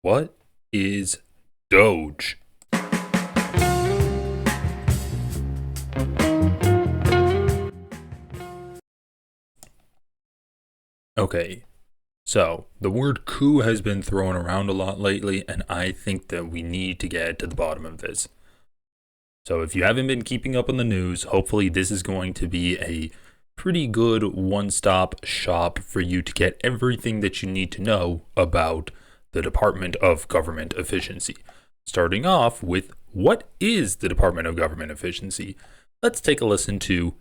What is DOGE? Okay, so the word coup has been thrown around a lot lately, and I think that we need to get to the bottom of this. So if you haven't been keeping up on the news, hopefully this is going to be a pretty good one-stop shop for you to get everything that you need to know about the Department of Government Efficiency. Starting off with, what is the Department of Government Efficiency? Let's take a listen to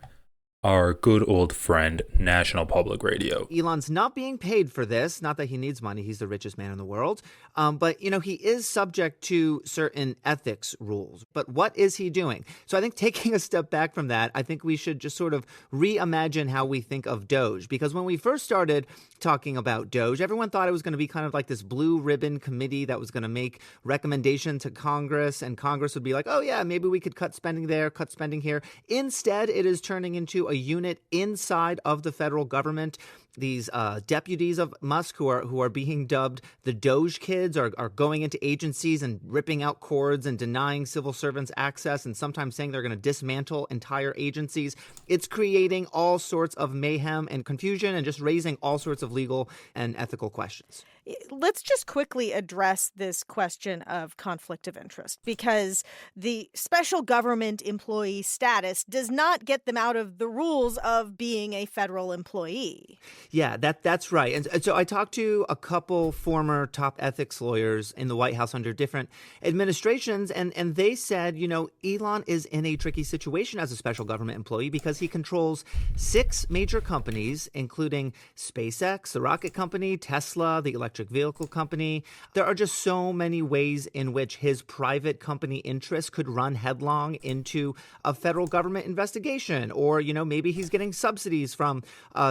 our good old friend, National Public Radio. Elon's not being paid for this. Not that he needs money. He's the richest man in the world. But, he is subject to certain ethics rules. But what is he doing? So I think taking a step back from that, I think we should just sort of reimagine how we think of DOGE. Because when we first started talking about DOGE, everyone thought it was going to be kind of like this blue ribbon committee that was going to make recommendation to Congress. And Congress would be like, oh, yeah, maybe we could cut spending there, cut spending here. Instead, it is turning into a unit inside of the federal government. These deputies of Musk who are being dubbed the Doge kids are going into agencies and ripping out cords and denying civil servants access and sometimes saying they're going to dismantle entire agencies. It's creating all sorts of mayhem and confusion and just raising all sorts of legal and ethical questions. Let's just quickly address this question of conflict of interest, because the special government employee status does not get them out of the rules of being a federal employee. Yeah, that's right. And so I talked to a couple former top ethics lawyers in the White House under different administrations, and they said, Elon is in a tricky situation as a special government employee because he controls 6 major companies, including SpaceX, the rocket company, Tesla, the electric vehicle company. There are just so many ways in which his private company interests could run headlong into a federal government investigation, or, maybe he's getting subsidies from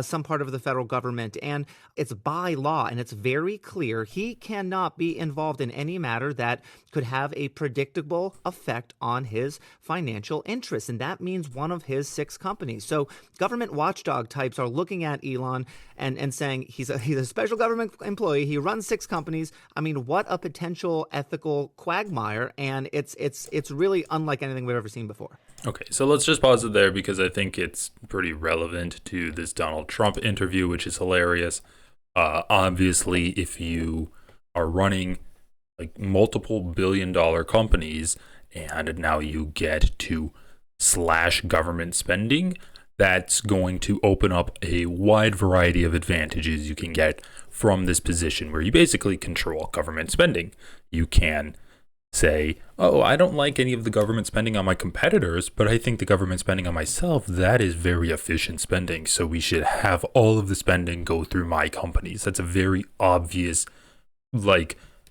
some part of the federal government, and it's by law, and it's very clear he cannot be involved in any matter that could have a predictable effect on his financial interests, and that means one of his 6 companies. So government watchdog types are looking at Elon and saying he's a special government employee. He runs 6 companies. I mean, what a potential ethical quagmire, and it's really unlike anything we've ever seen before. Okay, so let's just pause it there because I think it's pretty relevant to this Donald Trump interview, which is hilarious. Obviously, if you are running like multiple billion-dollar companies and now you get to slash government spending, that's going to open up a wide variety of advantages you can get from this position where you basically control government spending. You can say, oh, I don't like any of the government spending on my competitors, but I think the government spending on myself, that is very efficient spending. So we should have all of the spending go through my companies. That's a very obvious,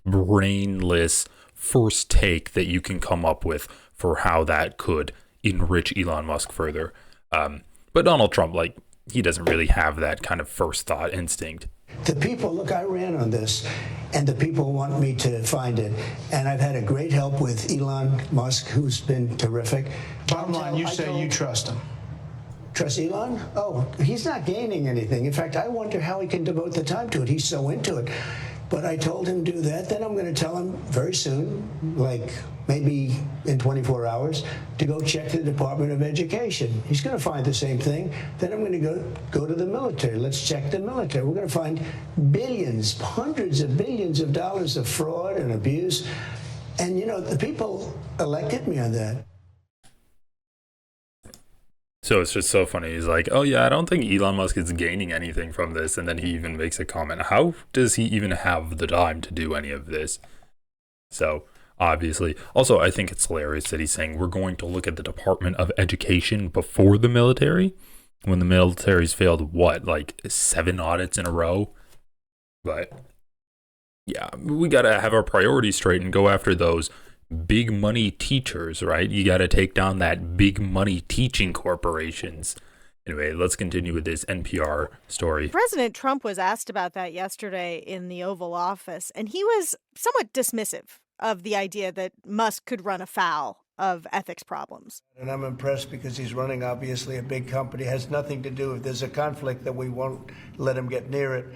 brainless first take that you can come up with for how that could enrich Elon Musk further. But Donald Trump, he doesn't really have that kind of first thought instinct. The people, look, I ran on this, and the people want me to find it. And I've had a great help with Elon Musk, who's been terrific. Bottom line, you say you trust him. Trust Elon? Oh, he's not gaining anything. In fact, I wonder how he can devote the time to it. He's so into it. But I told him to do that. Then I'm going to tell him very soon, maybe in 24 hours, to go check the Department of Education. He's going to find the same thing. Then I'm going to go to the military. Let's check the military. We're going to find billions, hundreds of billions of dollars of fraud and abuse. And, the people elected me on that. So it's just so funny. He's like, oh yeah, I don't think Elon Musk is gaining anything from this. And then he even makes a comment. How does he even have the time to do any of this? So obviously, also, I think it's hilarious that he's saying we're going to look at the Department of Education before the military, when the military's failed, 7 audits in a row? But yeah, we got to have our priorities straight and go after those big money teachers, right? You got to take down that big money teaching corporations. Anyway, let's continue with this NPR story. President Trump was asked about that yesterday in the Oval Office, and he was somewhat dismissive of the idea that Musk could run afoul of ethics problems. And I'm impressed because he's running, obviously, a big company. It has nothing to do if there's a conflict that we won't let him get near it.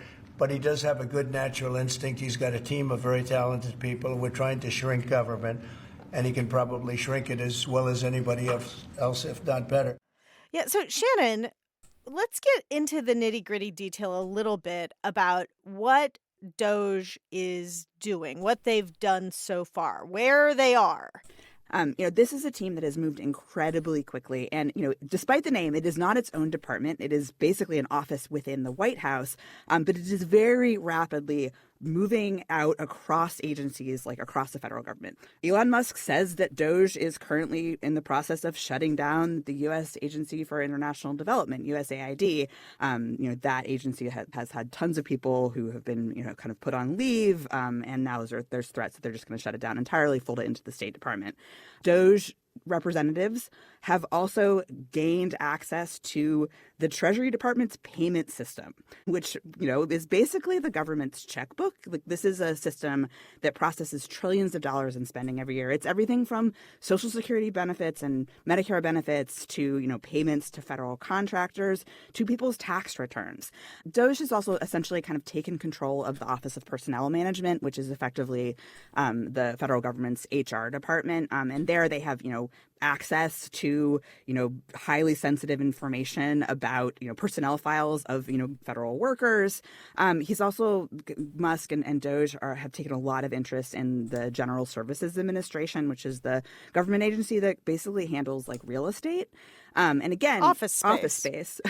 but he does have a good natural instinct. He's got a team of very talented people. We're trying to shrink government, and he can probably shrink it as well as anybody else, if not better. Yeah, so Shannon, let's get into the nitty-gritty detail a little bit about what DOGE is doing, what they've done so far, where they are. This is a team that has moved incredibly quickly. And, despite the name, it is not its own department. It is basically an office within the White House. But it is very rapidly moving out across agencies, like across the federal government. Elon Musk says that DOGE is currently in the process of shutting down the U.S. Agency for International Development, USAID. That agency has had tons of people who have been, kind of put on leave. And now there's threats that they're just going to shut it down entirely, fold it into the State Department. DOGE representatives have also gained access to the Treasury Department's payment system, which, is basically the government's checkbook. Like, this is a system that processes trillions of dollars in spending every year. It's everything from Social Security benefits and Medicare benefits to, payments to federal contractors to people's tax returns. DOGE has also essentially kind of taken control of the Office of Personnel Management, which is effectively the federal government's HR department. And there they have, access to, highly sensitive information about, personnel files of, federal workers. He's also, Musk and DOGE have taken a lot of interest in the General Services Administration, which is the government agency that basically handles like real estate. And again, office space,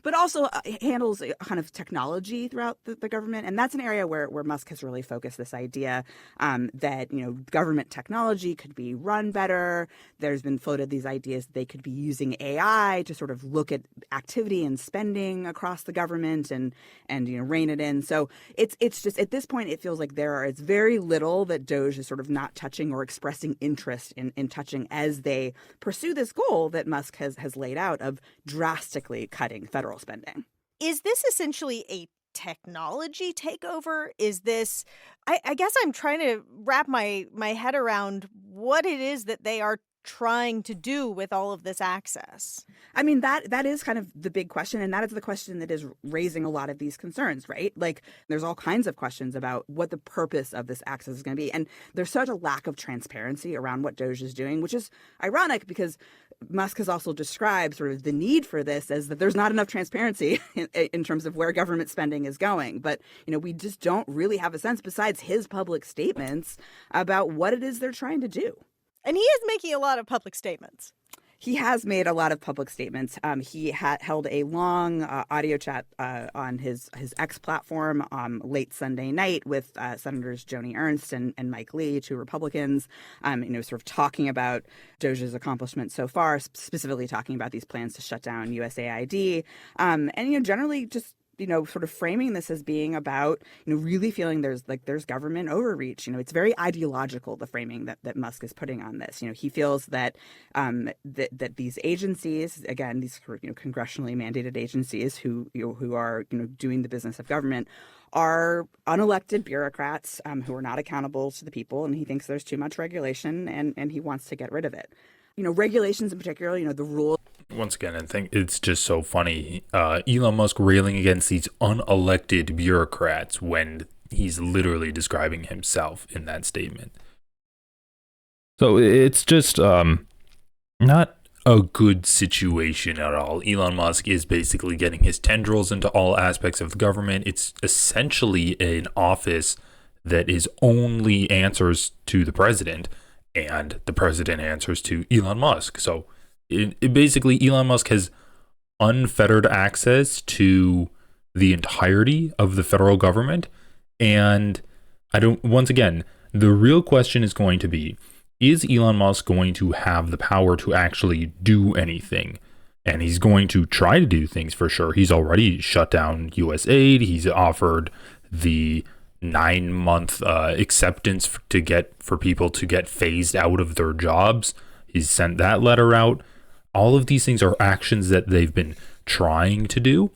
but also handles kind of technology throughout the government. And that's an area where Musk has really focused this idea that, government technology could be run better. There's been floated these ideas that they could be using AI to sort of look at activity and spending across the government and rein it in. So it's just at this point, it feels like it's very little that DOGE is sort of not touching or expressing interest in touching as they pursue this goal that Musk has laid out of drastically cutting federal spending. Is this essentially a technology takeover? Is this, I guess I'm trying to wrap my head around what it is that they are trying to do with all of this access? I mean, that is kind of the big question, and that is the question that is raising a lot of these concerns, right? Like, there's all kinds of questions about what the purpose of this access is going to be, and there's such a lack of transparency around what DOGE is doing, which is ironic because Musk has also described sort of the need for this as that there's not enough transparency in terms of where government spending is going. But, we just don't really have a sense, besides his public statements, about what it is they're trying to do. And he is making a lot of public statements. He has made a lot of public statements. He held a long audio chat on his X platform late Sunday night with Senators Joni Ernst and Mike Lee, two Republicans, sort of talking about DOGE's accomplishments so far, specifically talking about these plans to shut down USAID. And, generally just sort of framing this as being about, really feeling there's government overreach. It's very ideological, the framing that Musk is putting on this. He feels that that these agencies, again, these congressionally mandated agencies who are doing the business of government, are unelected bureaucrats who are not accountable to the people, and he thinks there's too much regulation, and he wants to get rid of it. Regulations in particular, the rule. Once again, I think it's just so funny. Elon Musk railing against these unelected bureaucrats when he's literally describing himself in that statement. So it's just not a good situation at all. Elon Musk is basically getting his tendrils into all aspects of the government. It's essentially an office that is only answers to the president, and the president answers to Elon Musk. So it basically, Elon Musk has unfettered access to the entirety of the federal government. And once again, the real question is going to be, is Elon Musk going to have the power to actually do anything? And he's going to try to do things for sure. He's already shut down USAID. He's offered the 9-month acceptance for people to get phased out of their jobs. He's sent that letter out. All of these things are actions that they've been trying to do.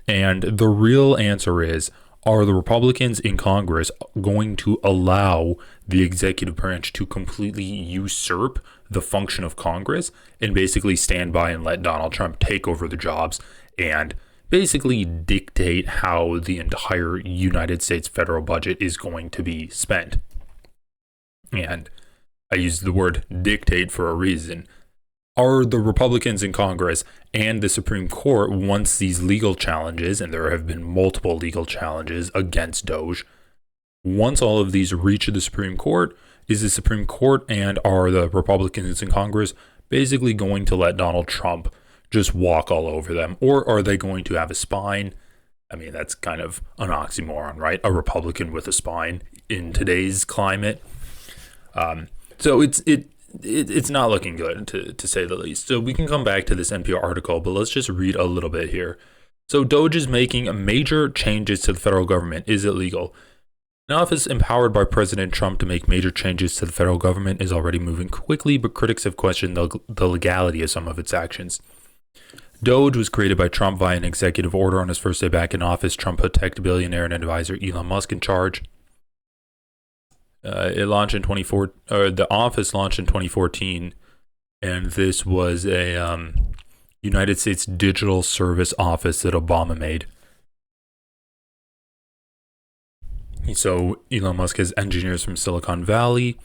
And the real answer is, are the Republicans in Congress going to allow the executive branch to completely usurp the function of Congress and basically stand by and let Donald Trump take over the jobs and basically dictate how the entire United States federal budget is going to be spent. And I use the word dictate for a reason. Are the Republicans in Congress and the Supreme Court, once these legal challenges, and there have been multiple legal challenges against DOGE, once all of these reach the Supreme Court, is the Supreme Court and are the Republicans in Congress basically going to let Donald Trump just walk all over them? Or are they going to have a spine? I mean, that's kind of an oxymoron, right? A Republican with a spine in today's climate. So it's not looking good, to say the least. So we can come back to this NPR article, but let's just read a little bit here. So DOGE is making major changes to the federal government. Is it legal? An office empowered by President Trump to make major changes to the federal government is already moving quickly, but critics have questioned the legality of some of its actions. DOGE was created by Trump via an executive order on his first day back in office. Trump put tech billionaire and advisor Elon Musk in charge. The office launched in 2014, and this was a United States Digital Service Office that Obama made. So Elon Musk has engineers from Silicon Valley.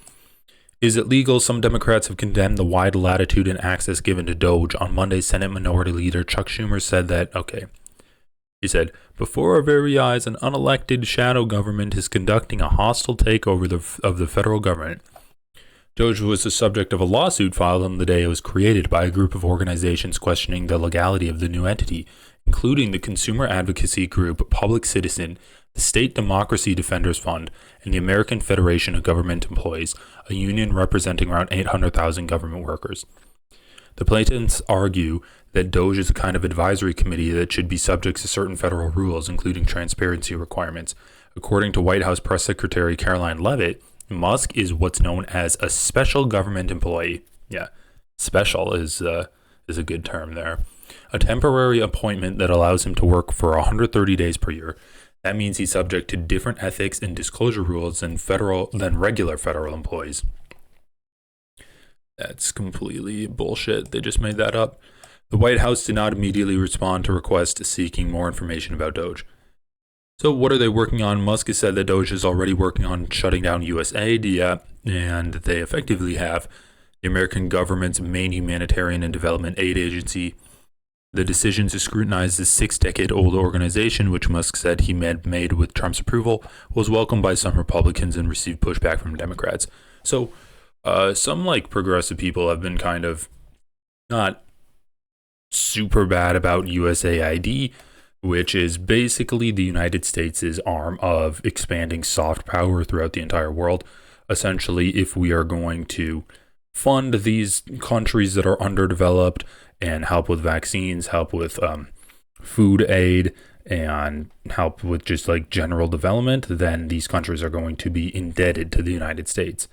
Is it legal? Some Democrats have condemned the wide latitude and access given to DOGE. On Monday, Senate Minority Leader Chuck Schumer said that, he said, before our very eyes, an unelected shadow government is conducting a hostile takeover of the federal government. DOGE was the subject of a lawsuit filed on the day it was created by a group of organizations questioning the legality of the new entity, including the consumer advocacy group Public Citizen, the State Democracy Defenders Fund, and the American Federation of Government Employees, a union representing around 800,000 government workers. The plaintiffs argue that DOGE is a kind of advisory committee that should be subject to certain federal rules, including transparency requirements. According to White House Press Secretary Caroline Leavitt, Musk is what's known as a special government employee. Yeah, special is a good term there. A temporary appointment that allows him to work for 130 days per year. That means he's subject to different ethics and disclosure rules than regular federal employees. That's completely bullshit. They just made that up. The White House did not immediately respond to requests seeking more information about DOGE. So what are they working on? Musk has said that DOGE is already working on shutting down USAID, and they effectively have the American government's main humanitarian and development aid agency. The decision to scrutinize this 6-decade-old organization, which Musk said he made with Trump's approval, was welcomed by some Republicans and received pushback from Democrats. So some progressive people have been kind of not super bad about USAID, which is basically the United States' arm of expanding soft power throughout the entire world. Essentially, if we are going to fund these countries that are underdeveloped and help with vaccines, help with food aid, and help with just general development, then these countries are going to be indebted to the United States.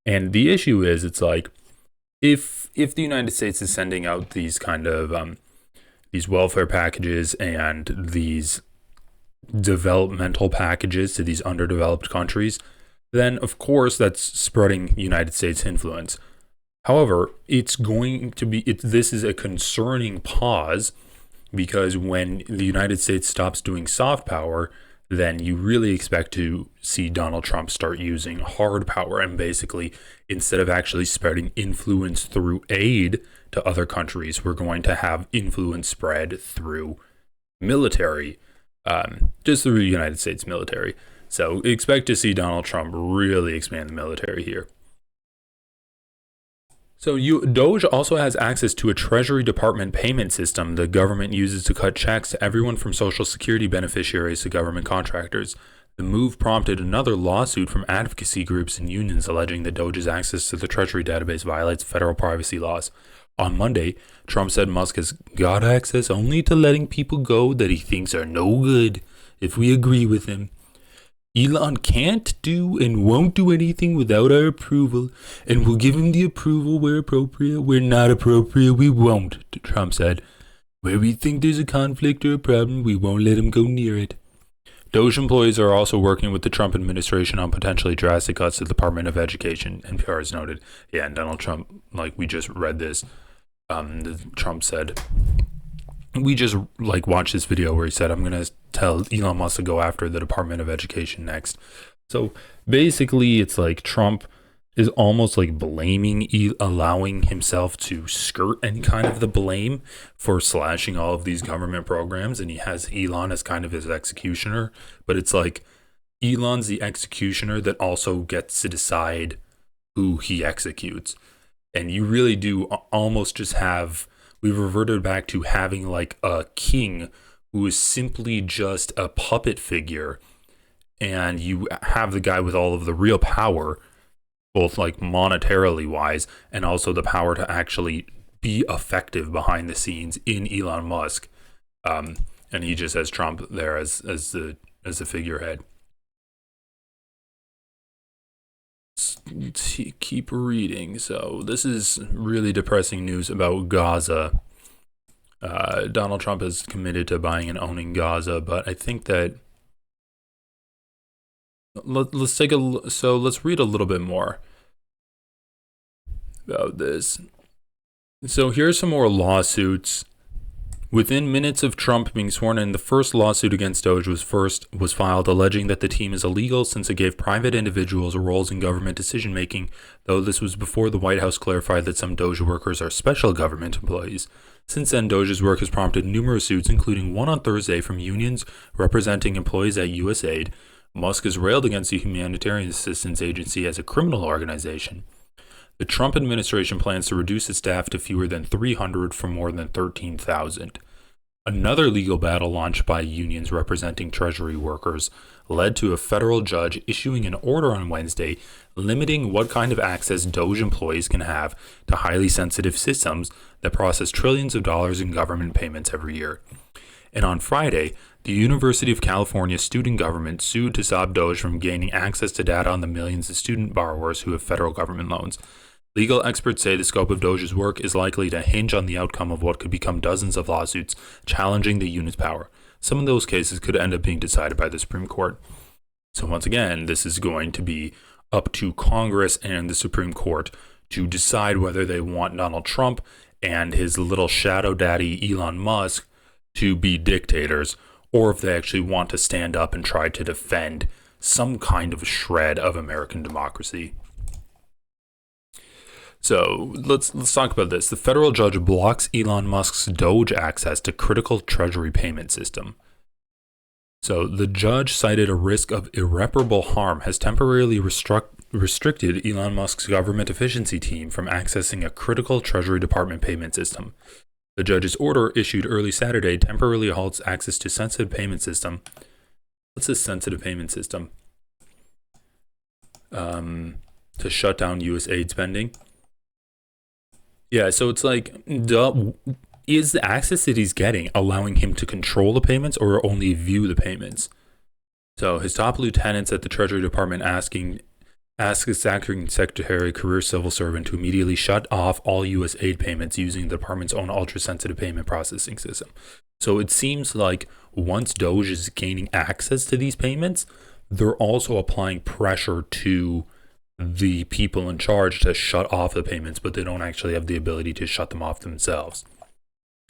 And the issue is, it's if the United States is sending out these kind of these welfare packages and these developmental packages to these underdeveloped countries, then of course that's spreading United States influence. However, this is a concerning pause, because when the United States stops doing soft power, then you really expect to see Donald Trump start using hard power, and basically, instead of actually spreading influence through aid to other countries, we're going to have influence spread through military, just through the United States military. So expect to see Donald Trump really expand the military here. So DOGE also has access to a Treasury Department payment system the government uses to cut checks to everyone from Social Security beneficiaries to government contractors. The move prompted another lawsuit from advocacy groups and unions alleging that DOGE's access to the Treasury database violates federal privacy laws. On Monday, Trump said Musk has got access only to letting people go that he thinks are no good if we agree with him. Elon can't do and won't do anything without our approval, and we'll give him the approval where appropriate. Where not appropriate, we won't, Trump said. Where we think there's a conflict or a problem, we won't let him go near it. DOGE employees are also working with the Trump administration on potentially drastic cuts to the Department of Education, NPR has noted. Yeah, and Donald Trump, we just read this, Trump said we just like watched this video where he said, I'm going to tell Elon Musk to go after the Department of Education next. So basically it's like Trump is almost like allowing himself to skirt any kind of the blame for slashing all of these government programs. And he has Elon as kind of his executioner, but it's like Elon's the executioner that also gets to decide who he executes. And you really do almost just have, we've reverted back to having like a king who is simply just a puppet figure. And you have the guy with all of the real power, both like monetarily wise and also the power to actually be effective behind the scenes in Elon Musk. And he just has Trump there as the figurehead. Let's keep reading. So this is really depressing news about Gaza. Donald Trump is committed to buying and owning Gaza, but I think that let's read a little bit more about this. So here's some more lawsuits. Within minutes of Trump being sworn in, the first lawsuit against DOGE was filed, alleging that the team is illegal since it gave private individuals roles in government decision-making, though this was before the White House clarified that some DOGE workers are special government employees. Since then, DOGE's work has prompted numerous suits, including one on Thursday from unions representing employees at USAID. Musk has railed against the Humanitarian Assistance Agency as a criminal organization. The Trump administration plans to reduce its staff to fewer than 300 from more than 13,000. Another legal battle launched by unions representing Treasury workers led to a federal judge issuing an order on Wednesday limiting what kind of access DOGE employees can have to highly sensitive systems that process trillions of dollars in government payments every year. And on Friday, the University of California student government sued to stop DOGE from gaining access to data on the millions of student borrowers who have federal government loans. Legal experts say the scope of DOGE's work is likely to hinge on the outcome of what could become dozens of lawsuits challenging the unit's power. Some of those cases could end up being decided by the Supreme Court. So once again, this is going to be up to Congress and the Supreme Court to decide whether they want Donald Trump and his little shadow daddy Elon Musk to be dictators, or if they actually want to stand up and try to defend some kind of shred of American democracy. So let's talk about this. The federal judge blocks Elon Musk's DOGE access to critical Treasury payment system. So the judge cited a risk of irreparable harm has temporarily restricted Elon Musk's government efficiency team from accessing a critical Treasury Department payment system. The judge's order, issued early Saturday, temporarily halts access to sensitive payment system. What's a sensitive payment system? To shut down USAID spending. Yeah, so it's like, is the access that he's getting allowing him to control the payments or only view the payments? So his top lieutenants at the Treasury Department asked his acting secretary, career civil servant, to immediately shut off all USAID payments using the department's own ultra-sensitive payment processing system. So it seems like once DOGE is gaining access to these payments, they're also applying pressure to the people in charge to shut off the payments, but they don't actually have the ability to shut them off themselves.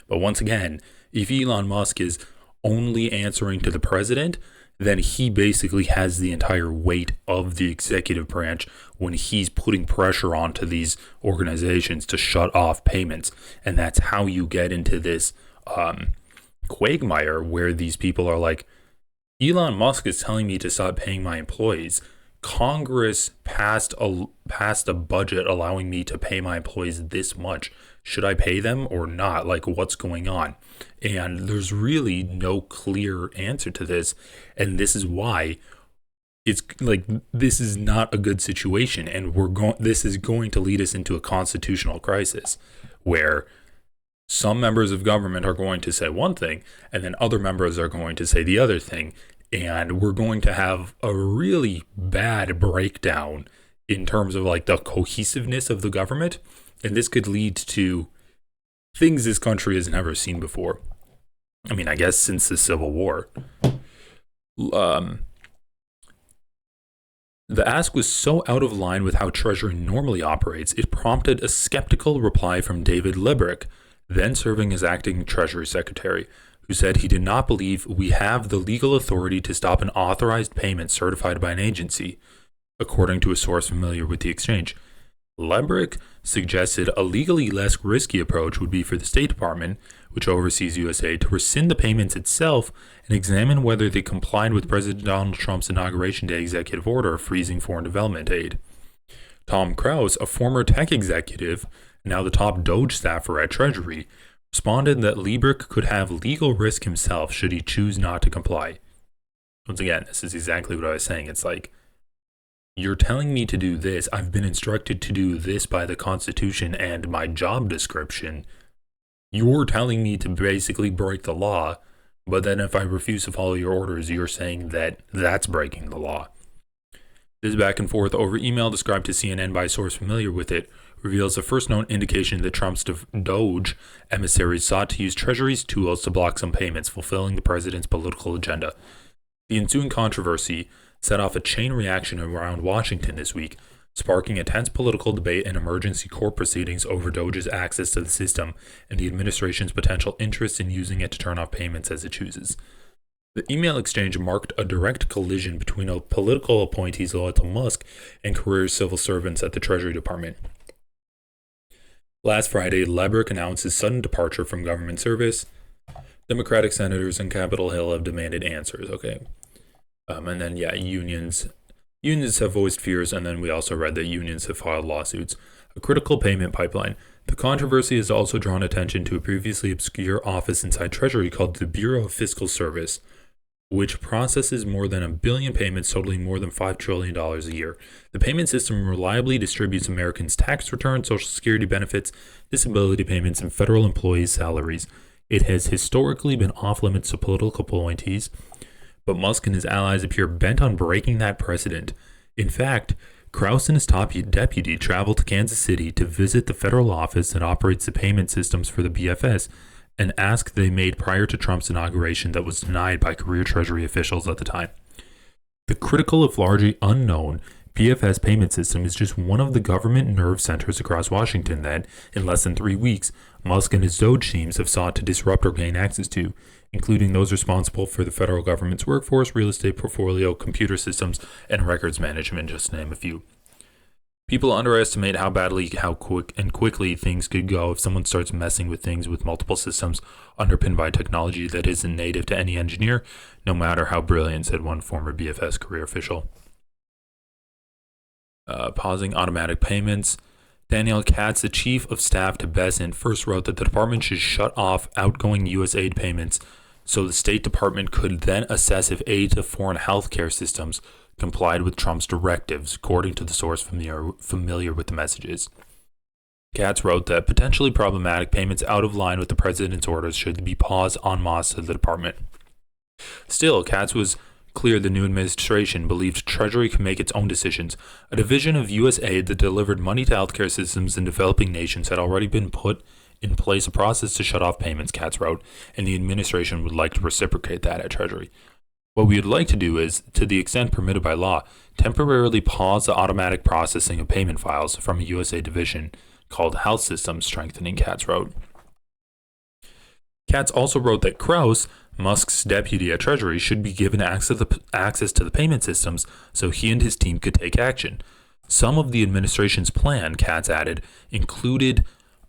But once again, if Elon Musk is only answering to the president, then he basically has the entire weight of the executive branch when he's putting pressure onto these organizations to shut off payments. And that's how you get into this quagmire where these people are like, Elon Musk is telling me to stop paying my employees. Congress passed a budget allowing me to pay my employees this much. Should I pay them or not? Like, what's going on? And there's really no clear answer to this. And this is why it's like, this is not a good situation. And this is going to lead us into a constitutional crisis where some members of government are going to say one thing and then other members are going to say the other thing. And we're going to have a really bad breakdown in terms of like the cohesiveness of the government. And this could lead to things this country has never seen before. I mean, I guess since the Civil War. The ask was so out of line with how Treasury normally operates, it prompted a skeptical reply from David Librick, then serving as acting Treasury Secretary, who said he did not believe we have the legal authority to stop an authorized payment certified by an agency, according to a source familiar with the exchange. Lebrick suggested a legally less risky approach would be for the State Department, which oversees USAID, to rescind the payments itself and examine whether they complied with President Donald Trump's Inauguration Day executive order freezing foreign development aid. Tom Krause, a former tech executive, now the top DOGE staffer at Treasury, responded that Lebrick could have legal risk himself should he choose not to comply. Once again, this is exactly what I was saying. It's like, you're telling me to do this. I've been instructed to do this by the Constitution and my job description. You're telling me to basically break the law, but then if I refuse to follow your orders, you're saying that that's breaking the law. This back and forth over email, described to CNN by a source familiar with it, reveals the first known indication that Trump's DOGE emissaries sought to use Treasury's tools to block some payments fulfilling the president's political agenda. The ensuing controversy set off a chain reaction around Washington this week, sparking a tense political debate and emergency court proceedings over DOGE's access to the system and the administration's potential interest in using it to turn off payments as it chooses. The email exchange marked a direct collision between political appointees loyal to Musk and career civil servants at the Treasury Department. Last Friday, Lebrick announced his sudden departure from government service. Democratic senators on Capitol Hill have demanded answers, okay? And then, unions have voiced fears, and then we also read that unions have filed lawsuits. A critical payment pipeline. The controversy has also drawn attention to a previously obscure office inside Treasury called the Bureau of Fiscal Service, which processes more than 1 billion payments totaling more than $5 trillion a year. The payment system reliably distributes Americans' tax returns, Social Security benefits, disability payments, and federal employees' salaries. It has historically been off-limits to political appointees, but Musk and his allies appear bent on breaking that precedent. In fact, Krause and his top deputy traveled to Kansas City to visit the federal office that operates the payment systems for the BFS, an ask they made prior to Trump's inauguration that was denied by career Treasury officials at the time. The critical, if largely unknown, BFS payment system is just one of the government nerve centers across Washington that, in less than 3 weeks, Musk and his DOGE teams have sought to disrupt or gain access to, including those responsible for the federal government's workforce, real estate portfolio, computer systems, and records management, just to name a few. People underestimate how quickly things could go if someone starts messing with things with multiple systems underpinned by technology that isn't native to any engineer, no matter how brilliant, said one former BFS career official. Pausing automatic payments. Daniel Katz, the chief of staff to Bessent, first wrote that the department should shut off outgoing USAID payments so the State Department could then assess if aid to foreign healthcare systems complied with Trump's directives, according to the source familiar with the messages. Katz wrote that potentially problematic payments out of line with the president's orders should be paused en masse to the department. Still, Katz was clear the new administration believed Treasury could make its own decisions. A division of USAID that delivered money to healthcare systems in developing nations had already been put in place a process to shut off payments, Katz wrote, and the administration would like to reciprocate that at Treasury. What we would like to do is, to the extent permitted by law, temporarily pause the automatic processing of payment files from a USAID division called Health Systems Strengthening, Katz wrote. Katz also wrote that Krause, Musk's deputy at Treasury, should be given access to the payment systems so he and his team could take action. Some of the administration's plan, Katz added, included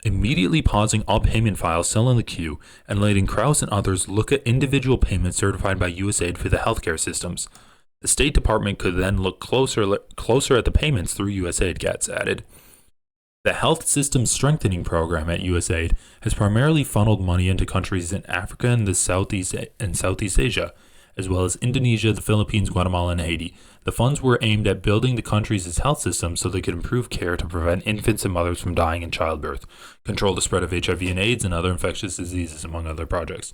immediately pausing all payment files still in the queue and letting Krause and others look at individual payments certified by USAID for the healthcare systems. The State Department could then look closer at the payments through USAID, Katz added. The Health Systems Strengthening Program at USAID has primarily funneled money into countries in Africa and Southeast Asia, as well as Indonesia, the Philippines, Guatemala, and Haiti. The funds were aimed at building the countries' health systems so they could improve care to prevent infants and mothers from dying in childbirth, control the spread of HIV and AIDS, and other infectious diseases, among other projects.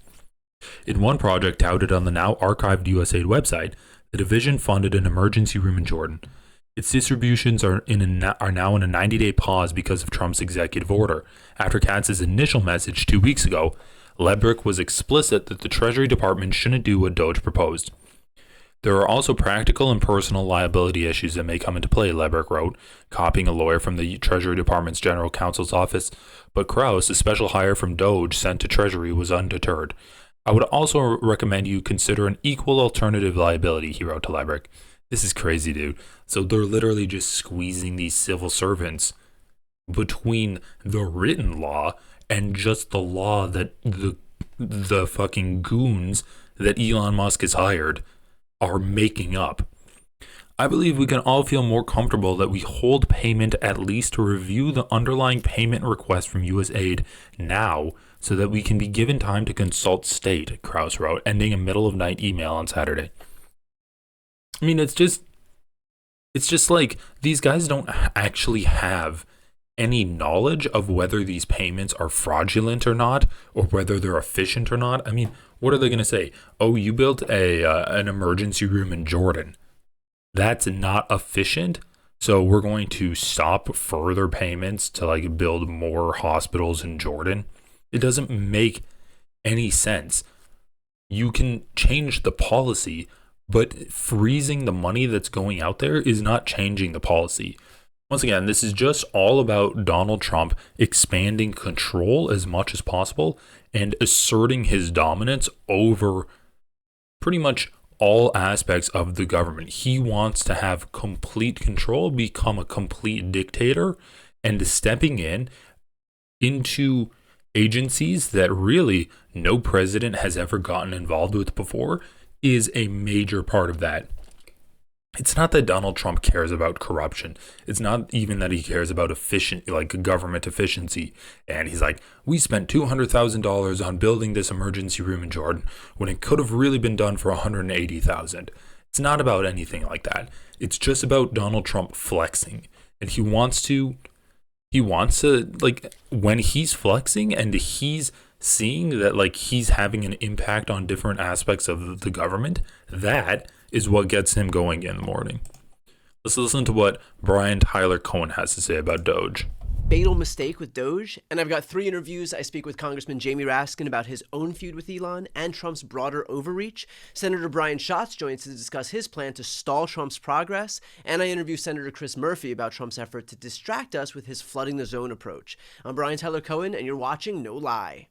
In one project touted on the now archived USAID website, the division funded an emergency room in Jordan. Its distributions are now in a 90-day pause because of Trump's executive order. After Katz's initial message 2 weeks ago, Lebrick was explicit that the Treasury Department shouldn't do what DOGE proposed. There are also practical and personal liability issues that may come into play, Lebrick wrote, copying a lawyer from the Treasury Department's General Counsel's office. But Krauss, a special hire from DOGE sent to Treasury, was undeterred. I would also recommend you consider an equal alternative liability, he wrote to Lebrick. This is crazy, dude. So they're literally just squeezing these civil servants between the written law and just the law that the fucking goons that Elon Musk has hired are making up. I believe we can all feel more comfortable that we hold payment at least to review the underlying payment request from USAID now so that we can be given time to consult state, Krauss wrote, ending a middle-of-night email on Saturday. I mean, it's just like these guys don't actually have any knowledge of whether these payments are fraudulent or not, or whether they're efficient or not. I mean, what are they going to say? Oh, you built an emergency room in Jordan. That's not efficient, so we're going to stop further payments to like build more hospitals in Jordan. It doesn't make any sense. You can change the policy, but freezing the money that's going out there is not changing the policy. Once again, this is just all about Donald Trump expanding control as much as possible and asserting his dominance over pretty much all aspects of the government. He wants to have complete control, become a complete dictator, and stepping into agencies that really no president has ever gotten involved with before is a major part of that. It's not that Donald Trump cares about corruption. It's not even that he cares about government efficiency. And he's like, we spent $200,000 on building this emergency room in Jordan when it could have really been done for $180,000. It's not about anything like that. It's just about Donald Trump flexing. And he wants to like, when he's flexing and he's seeing that like he's having an impact on different aspects of the government, that is what gets him going in the morning. Let's listen to what Brian Tyler Cohen has to say about DOGE. Fatal mistake with DOGE, and I've got 3 interviews. I speak with Congressman Jamie Raskin about his own feud with Elon and Trump's broader overreach. Senator Brian Schatz joins to discuss his plan to stall Trump's progress, and I interview Senator Chris Murphy about Trump's effort to distract us with his flooding the zone approach. I'm Brian Tyler Cohen, and you're watching No Lie.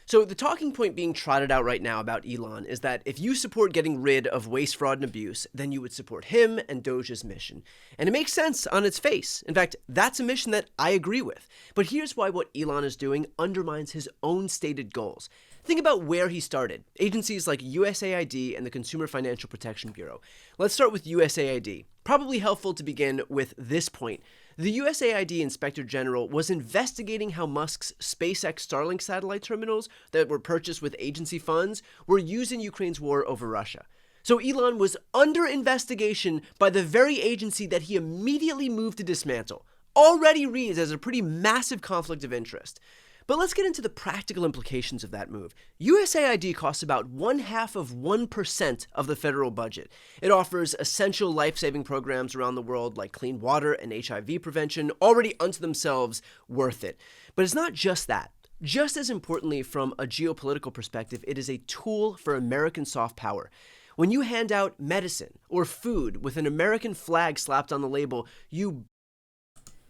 So the talking point being trotted out right now about Elon is that if you support getting rid of waste, fraud, and abuse, then you would support him and DOGE's mission. And it makes sense on its face. In fact, that's a mission that I agree with. But here's why what Elon is doing undermines his own stated goals. Think about where he started. Agencies like USAID and the Consumer Financial Protection Bureau. Let's start with USAID. Probably helpful to begin with this point. The USAID Inspector General was investigating how Musk's SpaceX Starlink satellite terminals that were purchased with agency funds were used in Ukraine's war over Russia. So Elon was under investigation by the very agency that he immediately moved to dismantle. Already reads as a pretty massive conflict of interest. But let's get into the practical implications of that move. USAID costs about 0.5% of the federal budget. It offers essential life-saving programs around the world like clean water and HIV prevention, already unto themselves worth it. But it's not just that. Just as importantly, from a geopolitical perspective, it is a tool for American soft power. When you hand out medicine or food with an American flag slapped on the label, you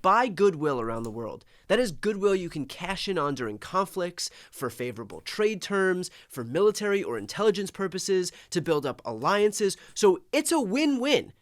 buy goodwill around the world. That is goodwill you can cash in on during conflicts, for favorable trade terms, for military or intelligence purposes, to build up alliances. So it's a win-win.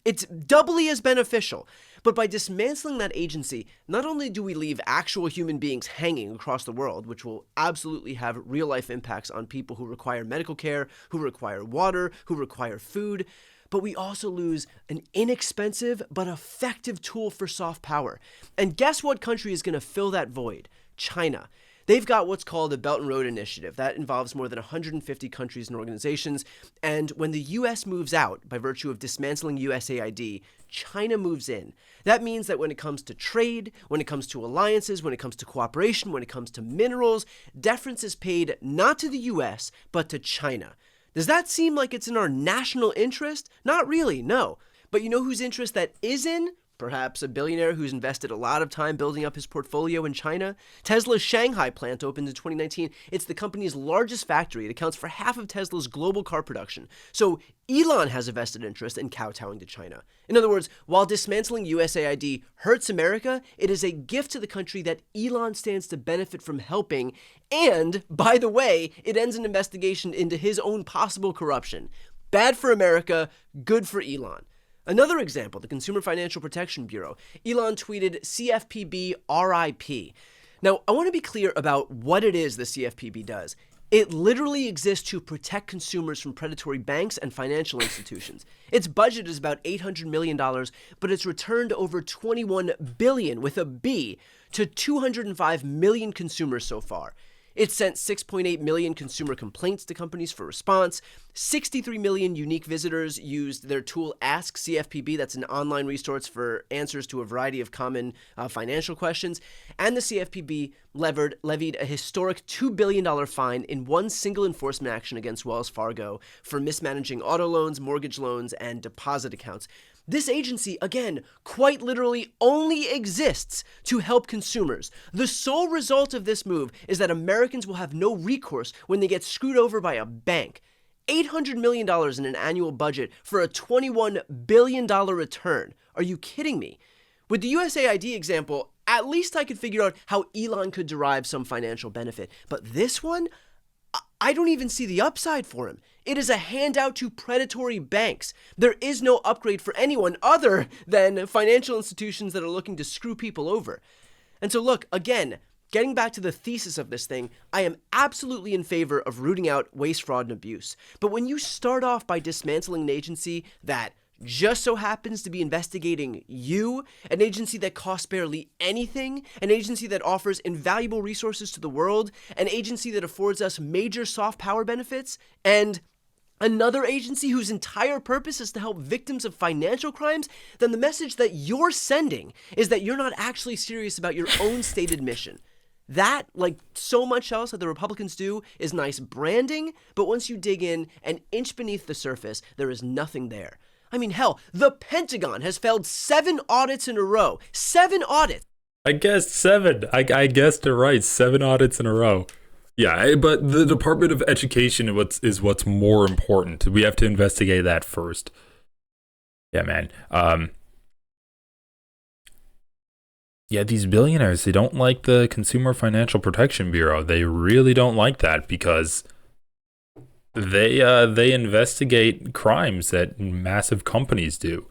It's doubly as beneficial. But by dismantling that agency, not only do we leave actual human beings hanging across the world, which will absolutely have real-life impacts on people who require medical care, who require water, who require food, but we also lose an inexpensive but effective tool for soft power. And guess what country is going to fill that void? China. They've got what's called a Belt and Road Initiative. That involves more than 150 countries and organizations. And when the U.S. moves out, by virtue of dismantling USAID, China moves in. That means that when it comes to trade, when it comes to alliances, when it comes to cooperation, when it comes to minerals, deference is paid not to the U.S., but to China. Does that seem like it's in our national interest? Not really, no. But you know whose interest that is in? Perhaps a billionaire who's invested a lot of time building up his portfolio in China? Tesla's Shanghai plant opened in 2019. It's the company's largest factory. It accounts for half of Tesla's global car production. So Elon has a vested interest in kowtowing to China. In other words, while dismantling USAID hurts America, it is a gift to the country that Elon stands to benefit from helping. And, by the way, it ends an investigation into his own possible corruption. Bad for America, good for Elon. Another example, the Consumer Financial Protection Bureau. Elon tweeted, CFPB RIP. Now, I want to be clear about what it is the CFPB does. It literally exists to protect consumers from predatory banks and financial institutions. Its budget is about $800 million, but it's returned over $21 billion with a B to 205 million consumers so far. It sent 6.8 million consumer complaints to companies for response. 63 million unique visitors used their tool Ask CFPB. That's an online resource for answers to a variety of common financial questions. And the CFPB levied a historic $2 billion fine in one single enforcement action against Wells Fargo for mismanaging auto loans, mortgage loans, and deposit accounts. This agency, again, quite literally only exists to help consumers. The sole result of this move is that Americans will have no recourse when they get screwed over by a bank. $800 million in an annual budget for a $21 billion return. Are you kidding me? With the USAID example, at least I could figure out how Elon could derive some financial benefit. But this one, I don't even see the upside for him. It is a handout to predatory banks. There is no upgrade for anyone other than financial institutions that are looking to screw people over. And so look, again, getting back to the thesis of this thing, I am absolutely in favor of rooting out waste, fraud, and abuse. But when you start off by dismantling an agency that just so happens to be investigating you, an agency that costs barely anything, an agency that offers invaluable resources to the world, an agency that affords us major soft power benefits, and another agency whose entire purpose is to help victims of financial crimes, then the message that you're sending is that you're not actually serious about your own stated mission. That, like so much else that the Republicans do, is nice branding, but once you dig in an inch beneath the surface, there is nothing there. I mean, hell, the Pentagon has failed 7 audits in a row. 7 audits. I guessed 7. I guessed it right. 7 audits in a row. Yeah, but the Department of Education is what's more important. We have to investigate that first. Yeah, man. Yeah, these billionaires, they don't like the Consumer Financial Protection Bureau. They really don't like that because they investigate crimes that massive companies do.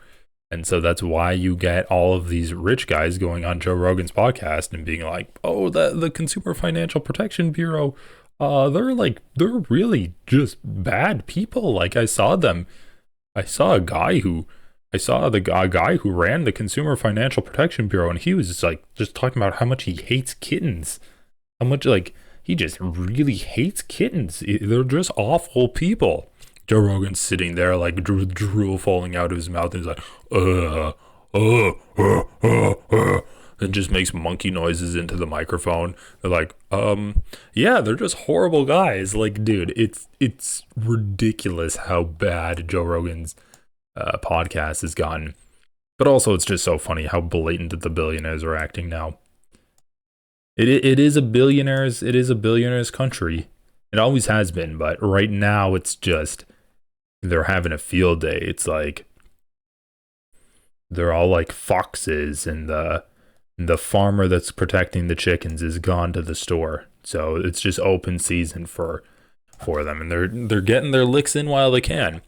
And so that's why you get all of these rich guys going on Joe Rogan's podcast and being like, oh, the Consumer Financial Protection Bureau, they're really just bad people. Like I saw a guy who ran the Consumer Financial Protection Bureau, and he was just talking about how much he hates kittens. How much he just really hates kittens. They're just awful people. Joe Rogan's sitting there like drool falling out of his mouth, and he's like, and just makes monkey noises into the microphone. They're like, yeah, they're just horrible guys. Like, dude, it's ridiculous how bad Joe Rogan's podcast has gotten. But also, it's just so funny how blatant that the billionaires are acting now. It is a billionaires country. It always has been, but right now it's just they're having a field day. It's like they're all like foxes, and the farmer that's protecting the chickens is gone to the store. So it's just open season for them, and they're getting their licks in while they can.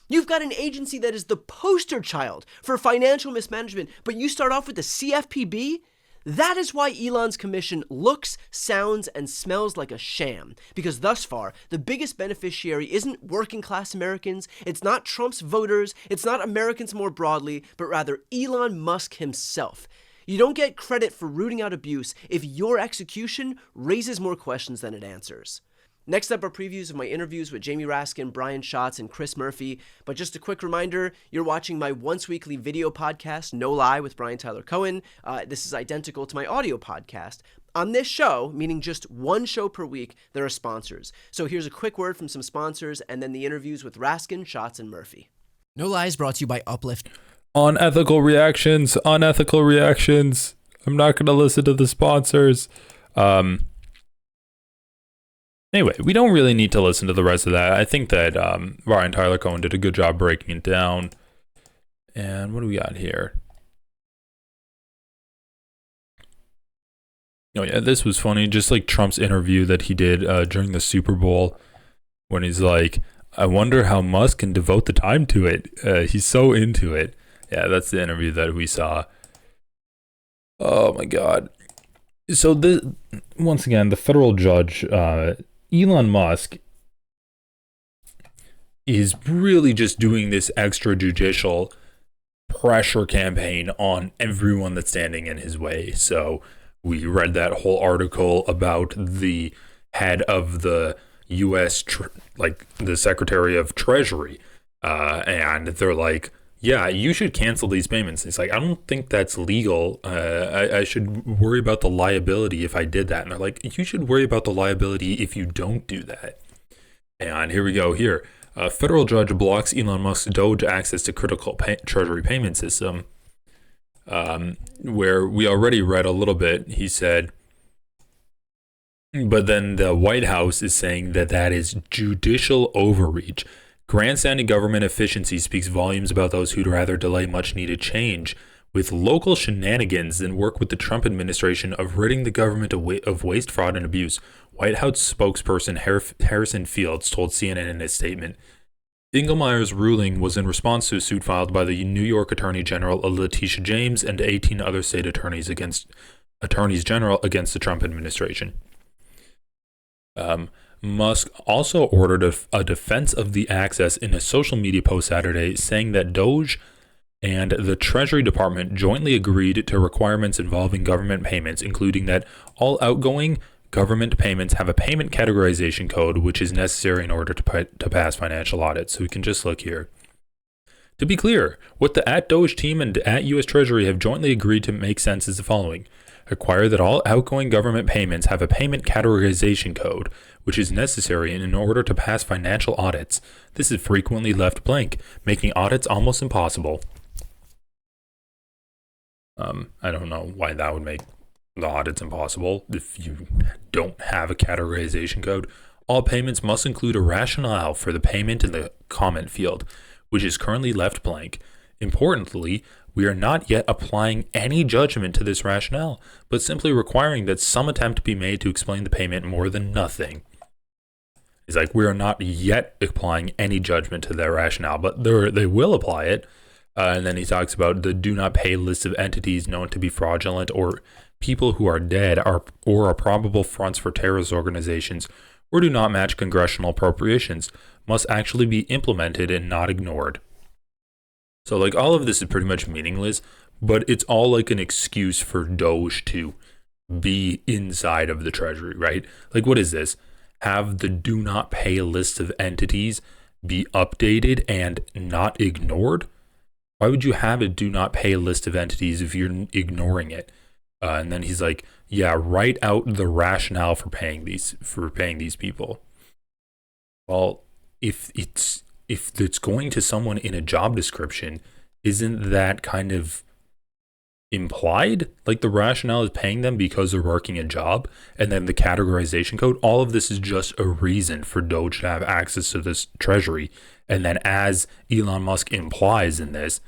You've got an agency that is the poster child for financial mismanagement, but you start off with the CFPB? That is why Elon's commission looks, sounds, and smells like a sham. Because thus far, the biggest beneficiary isn't working class Americans, it's not Trump's voters, it's not Americans more broadly, but rather Elon Musk himself. You don't get credit for rooting out abuse if your execution raises more questions than it answers. Next up are previews of my interviews with Jamie Raskin, Brian Schatz, and Chris Murphy. But just a quick reminder, you're watching my once-weekly video podcast, No Lie, with Brian Tyler Cohen. This is identical to my audio podcast. On this show, meaning just one show per week, there are sponsors. So here's a quick word from some sponsors, and then the interviews with Raskin, Schatz, and Murphy. No Lie is brought to you by Uplift. Unethical reactions. I'm not going to listen to the sponsors. Anyway, we don't really need to listen to the rest of that. I think that Ryan Tyler Cohen did a good job breaking it down. And what do we got here? Oh yeah, this was funny. Just like Trump's interview that he did during the Super Bowl, when he's like, I wonder how Musk can devote the time to it. He's so into it. Yeah, that's the interview that we saw. Oh my God. So once again, the federal judge, Elon Musk, is really just doing this extra judicial pressure campaign on everyone that's standing in his way. So we read that whole article about the head of the U.S., the Secretary of Treasury, and they're like, yeah, you should cancel these payments. It's like, I don't think that's legal. I should worry about the liability if I did that. And they're like, you should worry about the liability if you don't do that. And here we go here. A federal judge blocks Elon Musk's DOGE access to critical Treasury payment system, where we already read a little bit. He said, but then the White House is saying that is judicial overreach. Grandstanding government efficiency speaks volumes about those who'd rather delay much-needed change with local shenanigans than work with the Trump administration of ridding the government of waste, fraud, and abuse, White House spokesperson Harrison Fields told CNN in his statement. Engelmeyer's ruling was in response to a suit filed by the New York Attorney General Letitia James and 18 other state attorneys general against the Trump administration. Musk also ordered a defense of the access in a social media post Saturday, saying that DOGE and the Treasury Department jointly agreed to requirements involving government payments, including that all outgoing government payments have a payment categorization code, which is necessary in order to pass financial audits. So we can just look here. To be clear, what the @DOGE team and @US Treasury have jointly agreed to make sense is the following. Require that all outgoing government payments have a payment categorization code, which is necessary in order to pass financial audits. This is frequently left blank, making audits almost impossible. I don't know why that would make the audits impossible if you don't have a categorization code. All payments must include a rationale for the payment in the comment field, which is currently left blank. Importantly, we are not yet applying any judgment to this rationale, but simply requiring that some attempt be made to explain the payment more than nothing. He's like, we are not yet applying any judgment to their rationale, but they will apply it. And then he talks about the do not pay list of entities known to be fraudulent or people who are dead or are probable fronts for terrorist organizations or do not match congressional appropriations must actually be implemented and not ignored. So like all of this is pretty much meaningless, but it's all like an excuse for DOGE to be inside of the Treasury, right? Like what is this? Have the do not pay list of entities be updated and not ignored? Why would you have a do not pay list of entities if you're ignoring it? And then he's like, yeah, write out the rationale for paying these people. Well, if it's going to someone in a job description, isn't that kind of implied? Like the rationale is paying them because they're working a job, and then the categorization code, all of this is just a reason for DOGE to have access to this Treasury. And then as Elon Musk implies in this,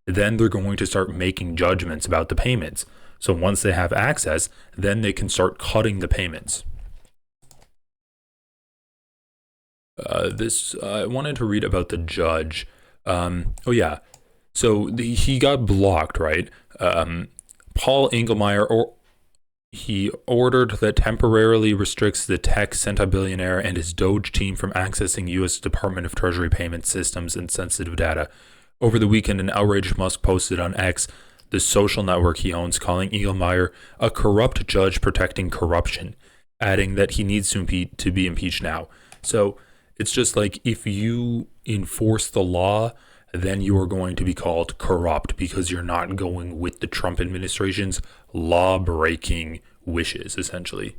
then they're going to start making judgments about the payments. So once they have access, then they can start cutting the payments. I wanted to read about the judge. So he got blocked, right? Paul Engelmeyer, he ordered that temporarily restricts the tech centibillionaire and his DOGE team from accessing U.S. Department of Treasury payment systems and sensitive data. Over the weekend, an outraged Musk posted on X, the social network he owns, calling Engelmeyer a corrupt judge protecting corruption, adding that he needs to be impeached now. So it's just like if you enforce the law, then you are going to be called corrupt because you're not going with the Trump administration's law-breaking wishes, essentially.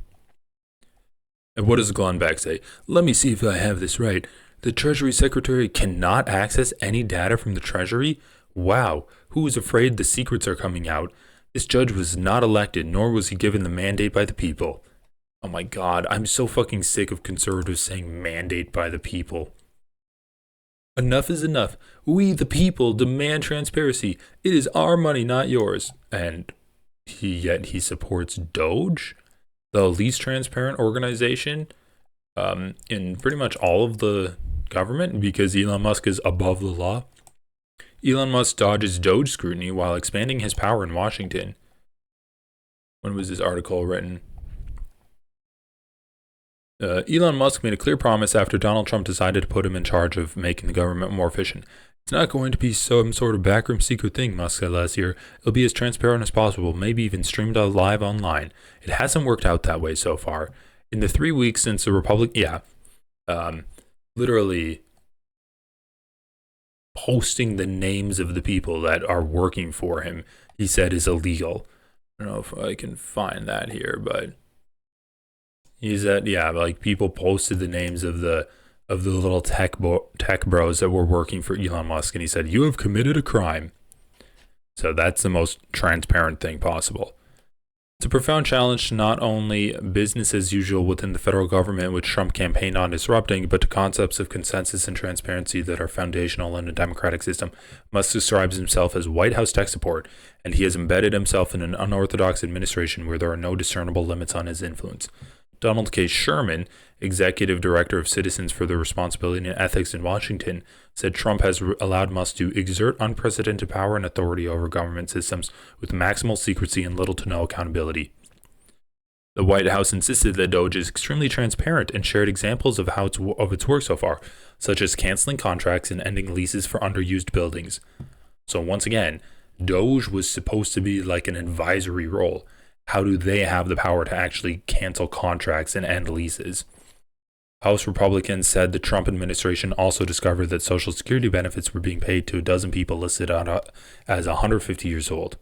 And what does Glenn Beck say? Let me see if I have this right. The Treasury Secretary cannot access any data from the Treasury? Wow, who was afraid the secrets are coming out. This judge was not elected, nor was he given the mandate by the people. Oh my god, I'm so fucking sick of conservatives saying mandate by the people. Enough is enough. We, the people, demand transparency. It is our money, not yours. And yet he supports DOGE, the least transparent organization in pretty much all of the government, because Elon Musk is above the law. Elon Musk dodges DOGE scrutiny while expanding his power in Washington. When was this article written? Elon Musk made a clear promise after Donald Trump decided to put him in charge of making the government more efficient. It's not going to be some sort of backroom secret thing, Musk said last year. It'll be as transparent as possible, maybe even streamed live online. It hasn't worked out that way so far. In the 3 weeks since the literally posting the names of the people that are working for him, he said is illegal. I don't know if I can find that here, but he said, people posted the names of the little tech bros that were working for Elon Musk, and he said, you have committed a crime. So that's the most transparent thing possible. It's a profound challenge to not only business as usual within the federal government, which Trump campaigned on disrupting, but to concepts of consensus and transparency that are foundational in a democratic system. Musk describes himself as White House tech support, and he has embedded himself in an unorthodox administration where there are no discernible limits on his influence. Donald K. Sherman, executive director of Citizens for the Responsibility and Ethics in Washington, said Trump has allowed Musk to exert unprecedented power and authority over government systems with maximal secrecy and little to no accountability. The White House insisted that DOGE is extremely transparent and shared examples of its work so far, such as canceling contracts and ending leases for underused buildings. So once again, DOGE was supposed to be like an advisory role. How do they have the power to actually cancel contracts and end leases? House Republicans said the Trump administration also discovered that Social Security benefits were being paid to a dozen people listed as 150 years old.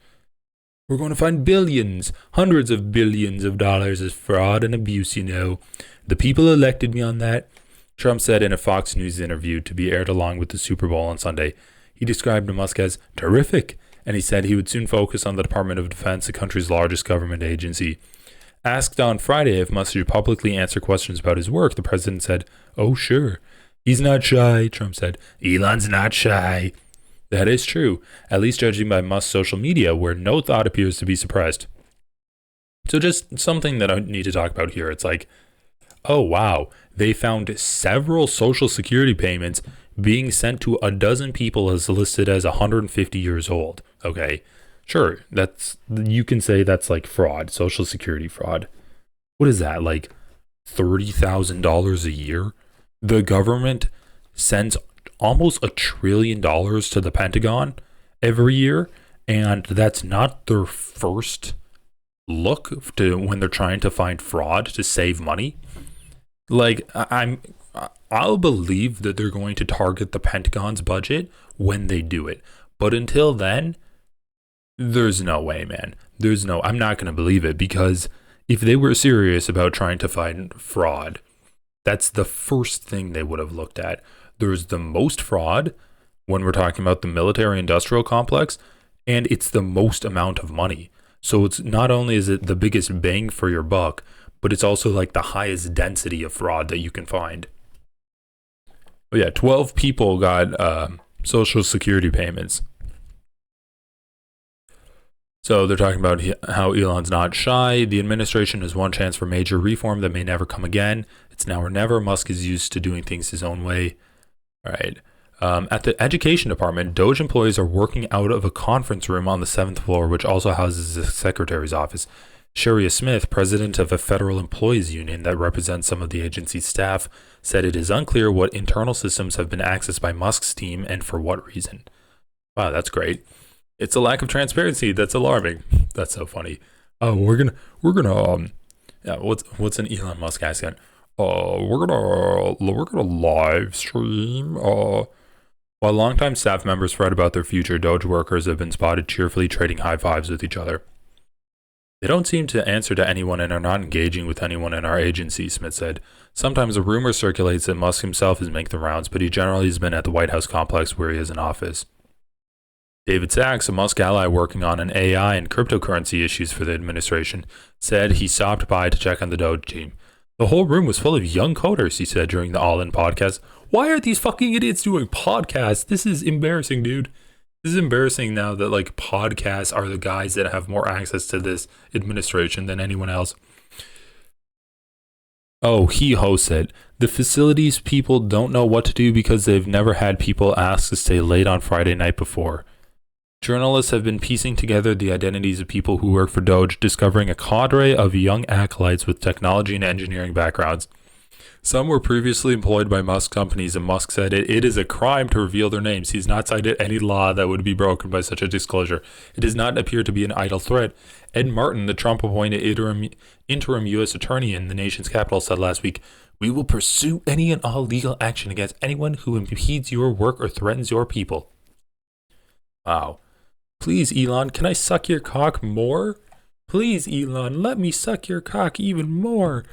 We're going to find billions, hundreds of billions of dollars as fraud and abuse, you know. The people elected me on that, Trump said in a Fox News interview to be aired along with the Super Bowl on Sunday. He described Musk as terrific, and he said he would soon focus on the Department of Defense, the country's largest government agency. Asked on Friday if Musk should publicly answer questions about his work, the president said, "Oh, sure. He's not shy," Trump said. "Elon's not shy." That is true, at least judging by Musk's social media, where no thought appears to be suppressed. So just something that I need to talk about here. It's like, oh, wow, they found several Social Security payments being sent to a dozen people as listed as 150 years old. Okay, sure, you can say that's like fraud, Social Security fraud. What is that, like $30,000 a year? The government sends almost $1 trillion to the Pentagon every year, and that's not their first look to when they're trying to find fraud to save money. Like, I'll believe that they're going to target the Pentagon's budget when they do it, but until then, there's no way, man. I'm not going to believe it, because if they were serious about trying to find fraud, that's the first thing they would have looked at. There's the most fraud when we're talking about the military industrial complex, and it's the most amount of money. So it's not only is it the biggest bang for your buck, but it's also like the highest density of fraud that you can find. But yeah, 12 people got Social Security payments. So they're talking about how Elon's not shy. The administration has one chance for major reform that may never come again. It's now or never. Musk is used to doing things his own way. All right. At the education department, DOGE employees are working out of a conference room on the 7th floor, which also houses the secretary's office. Sharia Smith, president of a federal employees union that represents some of the agency's staff, said it is unclear what internal systems have been accessed by Musk's team and for what reason. Wow, that's great. It's a lack of transparency that's alarming. That's so funny. Oh, we're gonna what's an Elon Musk accent? We're gonna live stream. While longtime staff members fret about their future, DOGE workers have been spotted cheerfully trading high fives with each other. They don't seem to answer to anyone and are not engaging with anyone in our agency, Smith said. Sometimes a rumor circulates that Musk himself is making the rounds, but he generally has been at the White House complex where he has an office. David Sachs, a Musk ally working on an AI and cryptocurrency issues for the administration, said he stopped by to check on the DOGE team. The whole room was full of young coders, he said during the All In podcast. Why are these fucking idiots doing podcasts? This is embarrassing, dude. This is embarrassing now that like podcasts are the guys that have more access to this administration than anyone else. Oh, he hosts it. The facilities people don't know what to do because they've never had people ask to stay late on Friday night before. Journalists have been piecing together the identities of people who work for DOGE, discovering a cadre of young acolytes with technology and engineering backgrounds. Some were previously employed by Musk companies, and Musk said it is a crime to reveal their names. He's not cited any law that would be broken by such a disclosure. It does not appear to be an idle threat. Ed Martin, the Trump-appointed interim U.S. attorney in the nation's capital, said last week, "We will pursue any and all legal action against anyone who impedes your work or threatens your people." Wow. Please, Elon, can I suck your cock more? Please, Elon, let me suck your cock even more.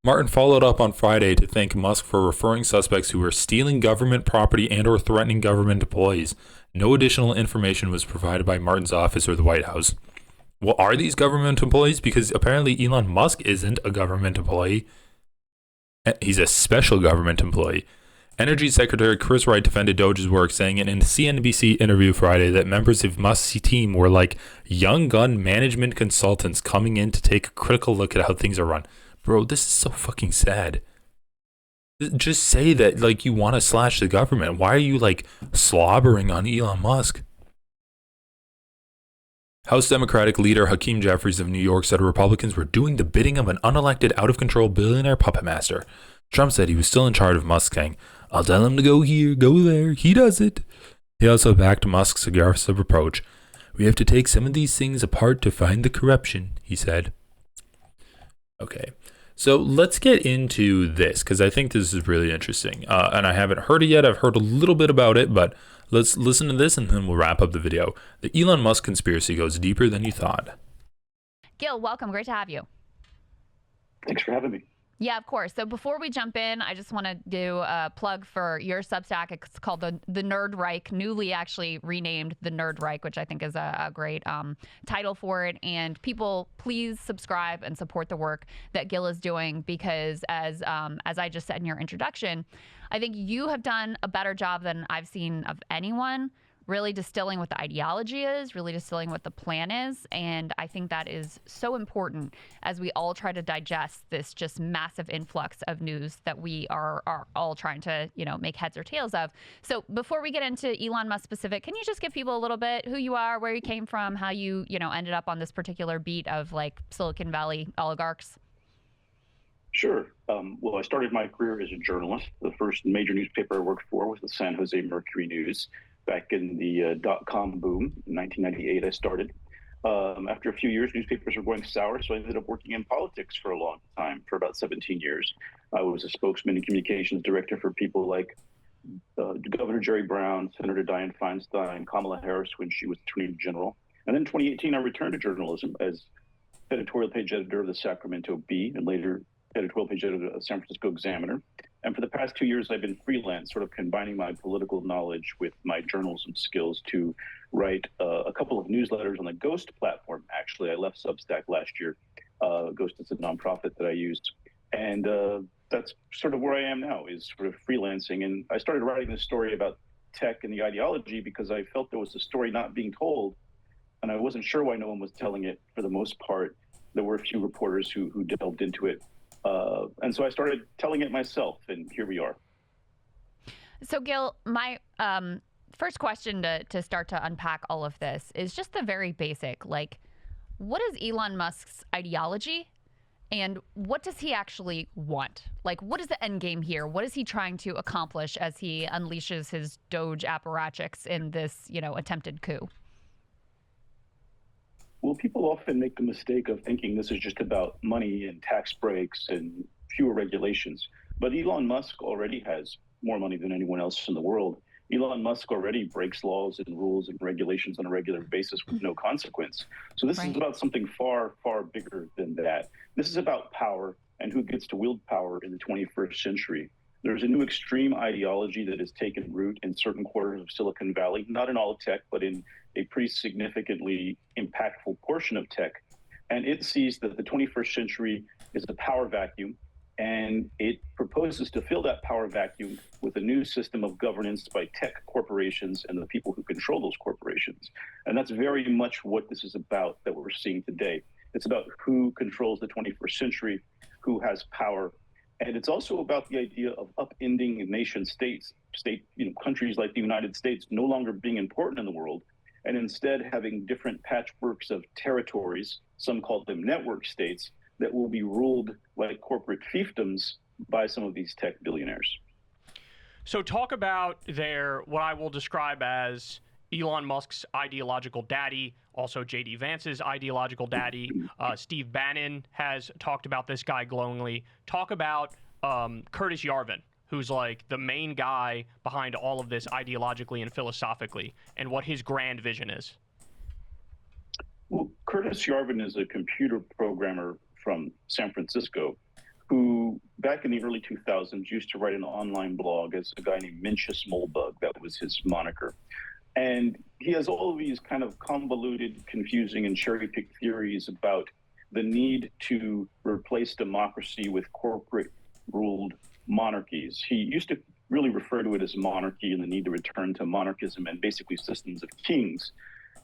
Martin followed up on Friday to thank Musk for referring suspects who were stealing government property and or threatening government employees. No additional information was provided by Martin's office or the White House. Well, are these government employees? Because apparently Elon Musk isn't a government employee. He's a special government employee. Energy Secretary Chris Wright defended DOGE's work, saying in a CNBC interview Friday that members of Musk's team were like young gun management consultants coming in to take a critical look at how things are run. Bro, this is so fucking sad. Just say that like you want to slash the government. Why are you like slobbering on Elon Musk? House Democratic leader Hakeem Jeffries of New York said Republicans were doing the bidding of an unelected, out-of-control billionaire puppet master. Trump said he was still in charge of Musk, saying, "I'll tell him to go here, go there. He does it." He also backed Musk's aggressive approach. "We have to take some of these things apart to find the corruption," he said. Okay, so let's get into this, because I think this is really interesting. And I haven't heard it yet. I've heard a little bit about it, but let's listen to this and then we'll wrap up the video. The Elon Musk conspiracy goes deeper than you thought. Gil, welcome. Great to have you. Thanks for having me. Yeah, of course. So before we jump in, I just want to do a plug for your Substack. It's called the Nerd Reich, newly actually renamed the Nerd Reich, which I think is a great title for it. And people, please subscribe and support the work that Gil is doing, because as I just said in your introduction, I think you have done a better job than I've seen of anyone, really distilling what the ideology is, really distilling what the plan is. And I think that is so important as we all try to digest this just massive influx of news that we are all trying to, make heads or tails of. So before we get into Elon Musk specific, can you just give people a little bit who you are, where you came from, how you, ended up on this particular beat of like Silicon Valley oligarchs? Sure. Well, I started my career as a journalist. The first major newspaper I worked for was the San Jose Mercury News. Back in the dot-com boom in 1998, I started. After a few years, newspapers were going sour, so I ended up working in politics for a long time, for about 17 years. I was a spokesman and communications director for people like Governor Jerry Brown, Senator Dianne Feinstein, Kamala Harris when she was Attorney General. And then in 2018, I returned to journalism as editorial page editor of the Sacramento Bee and later editorial page editor of the San Francisco Examiner. And for the past 2 years, I've been freelance, sort of combining my political knowledge with my journalism skills to write a couple of newsletters on the Ghost platform. Actually, I left Substack last year. Ghost is a nonprofit that I used. And that's sort of where I am now, is sort of freelancing. And I started writing this story about tech and the ideology because I felt there was a story not being told. And I wasn't sure why no one was telling it for the most part. There were a few reporters who delved into it. And so I started telling it myself, and here we are. So, Gil, my first question to start to unpack all of this is just the very basic. Like, what is Elon Musk's ideology, and what does he actually want? Like, what is the end game here? What is he trying to accomplish as he unleashes his Doge apparatchiks in this, attempted coup? Well, people often make the mistake of thinking this is just about money and tax breaks and fewer regulations. But Elon Musk already has more money than anyone else in the world. Elon Musk already breaks laws and rules and regulations on a regular basis with no consequence. So this is about something far, far bigger than that. This is about power and who gets to wield power in the 21st century. There's a new extreme ideology that has taken root in certain quarters of Silicon Valley, not in all of tech, but in a pretty significantly impactful portion of tech. And it sees that the 21st century is a power vacuum, and it proposes to fill that power vacuum with a new system of governance by tech corporations and the people who control those corporations. And that's very much what this is about that we're seeing today. It's about who controls the 21st century, who has power. And it's also about the idea of upending nation states, countries like the United States no longer being important in the world, and instead having different patchworks of territories, some call them network states, that will be ruled like corporate fiefdoms by some of these tech billionaires. So talk about what I will describe as Elon Musk's ideological daddy, also J.D. Vance's ideological daddy. Steve Bannon has talked about this guy glowingly. Talk about Curtis Yarvin, who's like the main guy behind all of this ideologically and philosophically, and what his grand vision is. Well, Curtis Yarvin is a computer programmer from San Francisco who, back in the early 2000s, used to write an online blog as a guy named Mencius Moldbug. That was his moniker. And he has all of these kind of convoluted, confusing, and cherry-picked theories about the need to replace democracy with corporate-ruled monarchies. He used to really refer to it as monarchy and the need to return to monarchism and basically systems of kings.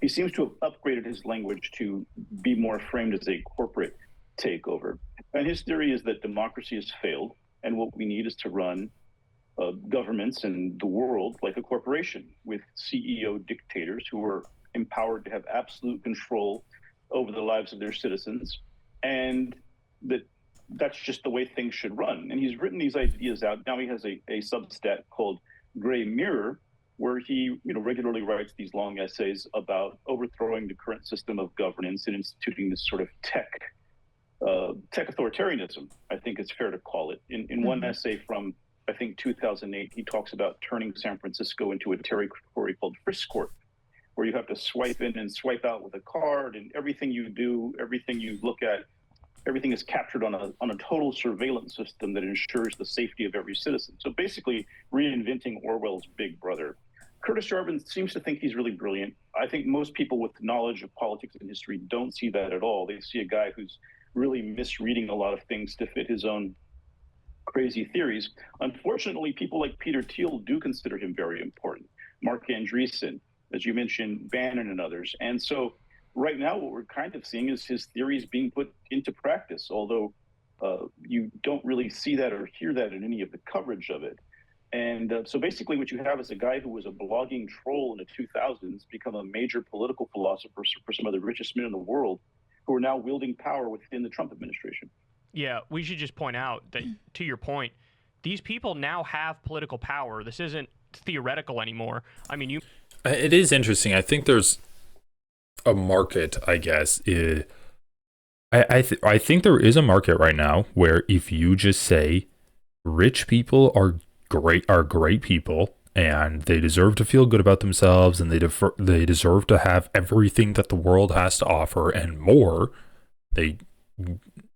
He seems to have upgraded his language to be more framed as a corporate takeover. And his theory is that democracy has failed, and what we need is to run governments in the world like a corporation with CEO dictators who are empowered to have absolute control over the lives of their citizens, and that's just the way things should run. And he's written these ideas out. Now he has a Substack called Gray Mirror, where he regularly writes these long essays about overthrowing the current system of governance and instituting this sort of tech authoritarianism, I think it's fair to call it. In one essay from, I think, 2008, he talks about turning San Francisco into a territory called Frisk Court, where you have to swipe in and swipe out with a card, and everything you do, everything you look at, everything is captured on a total surveillance system that ensures the safety of every citizen. So basically reinventing Orwell's Big Brother. Curtis Yarvin seems to think he's really brilliant. I think most people with knowledge of politics and history don't see that at all. They see a guy who's really misreading a lot of things to fit his own crazy theories. Unfortunately, people like Peter Thiel do consider him very important. Mark Andreessen, as you mentioned, Bannon and others. And so right now what we're kind of seeing is his theories being put into practice, although you don't really see that or hear that in any of the coverage of it. And so basically what you have is a guy who was a blogging troll in the 2000s become a major political philosopher for some of the richest men in the world who are now wielding power within the Trump administration. Yeah, we should just point out that, to your point, these people now have political power. This isn't theoretical anymore. I mean, It is interesting. I think there's a market, I guess. I think there is a market right now where if you just say rich people are great people and they deserve to feel good about themselves and they deserve to have everything that the world has to offer and more,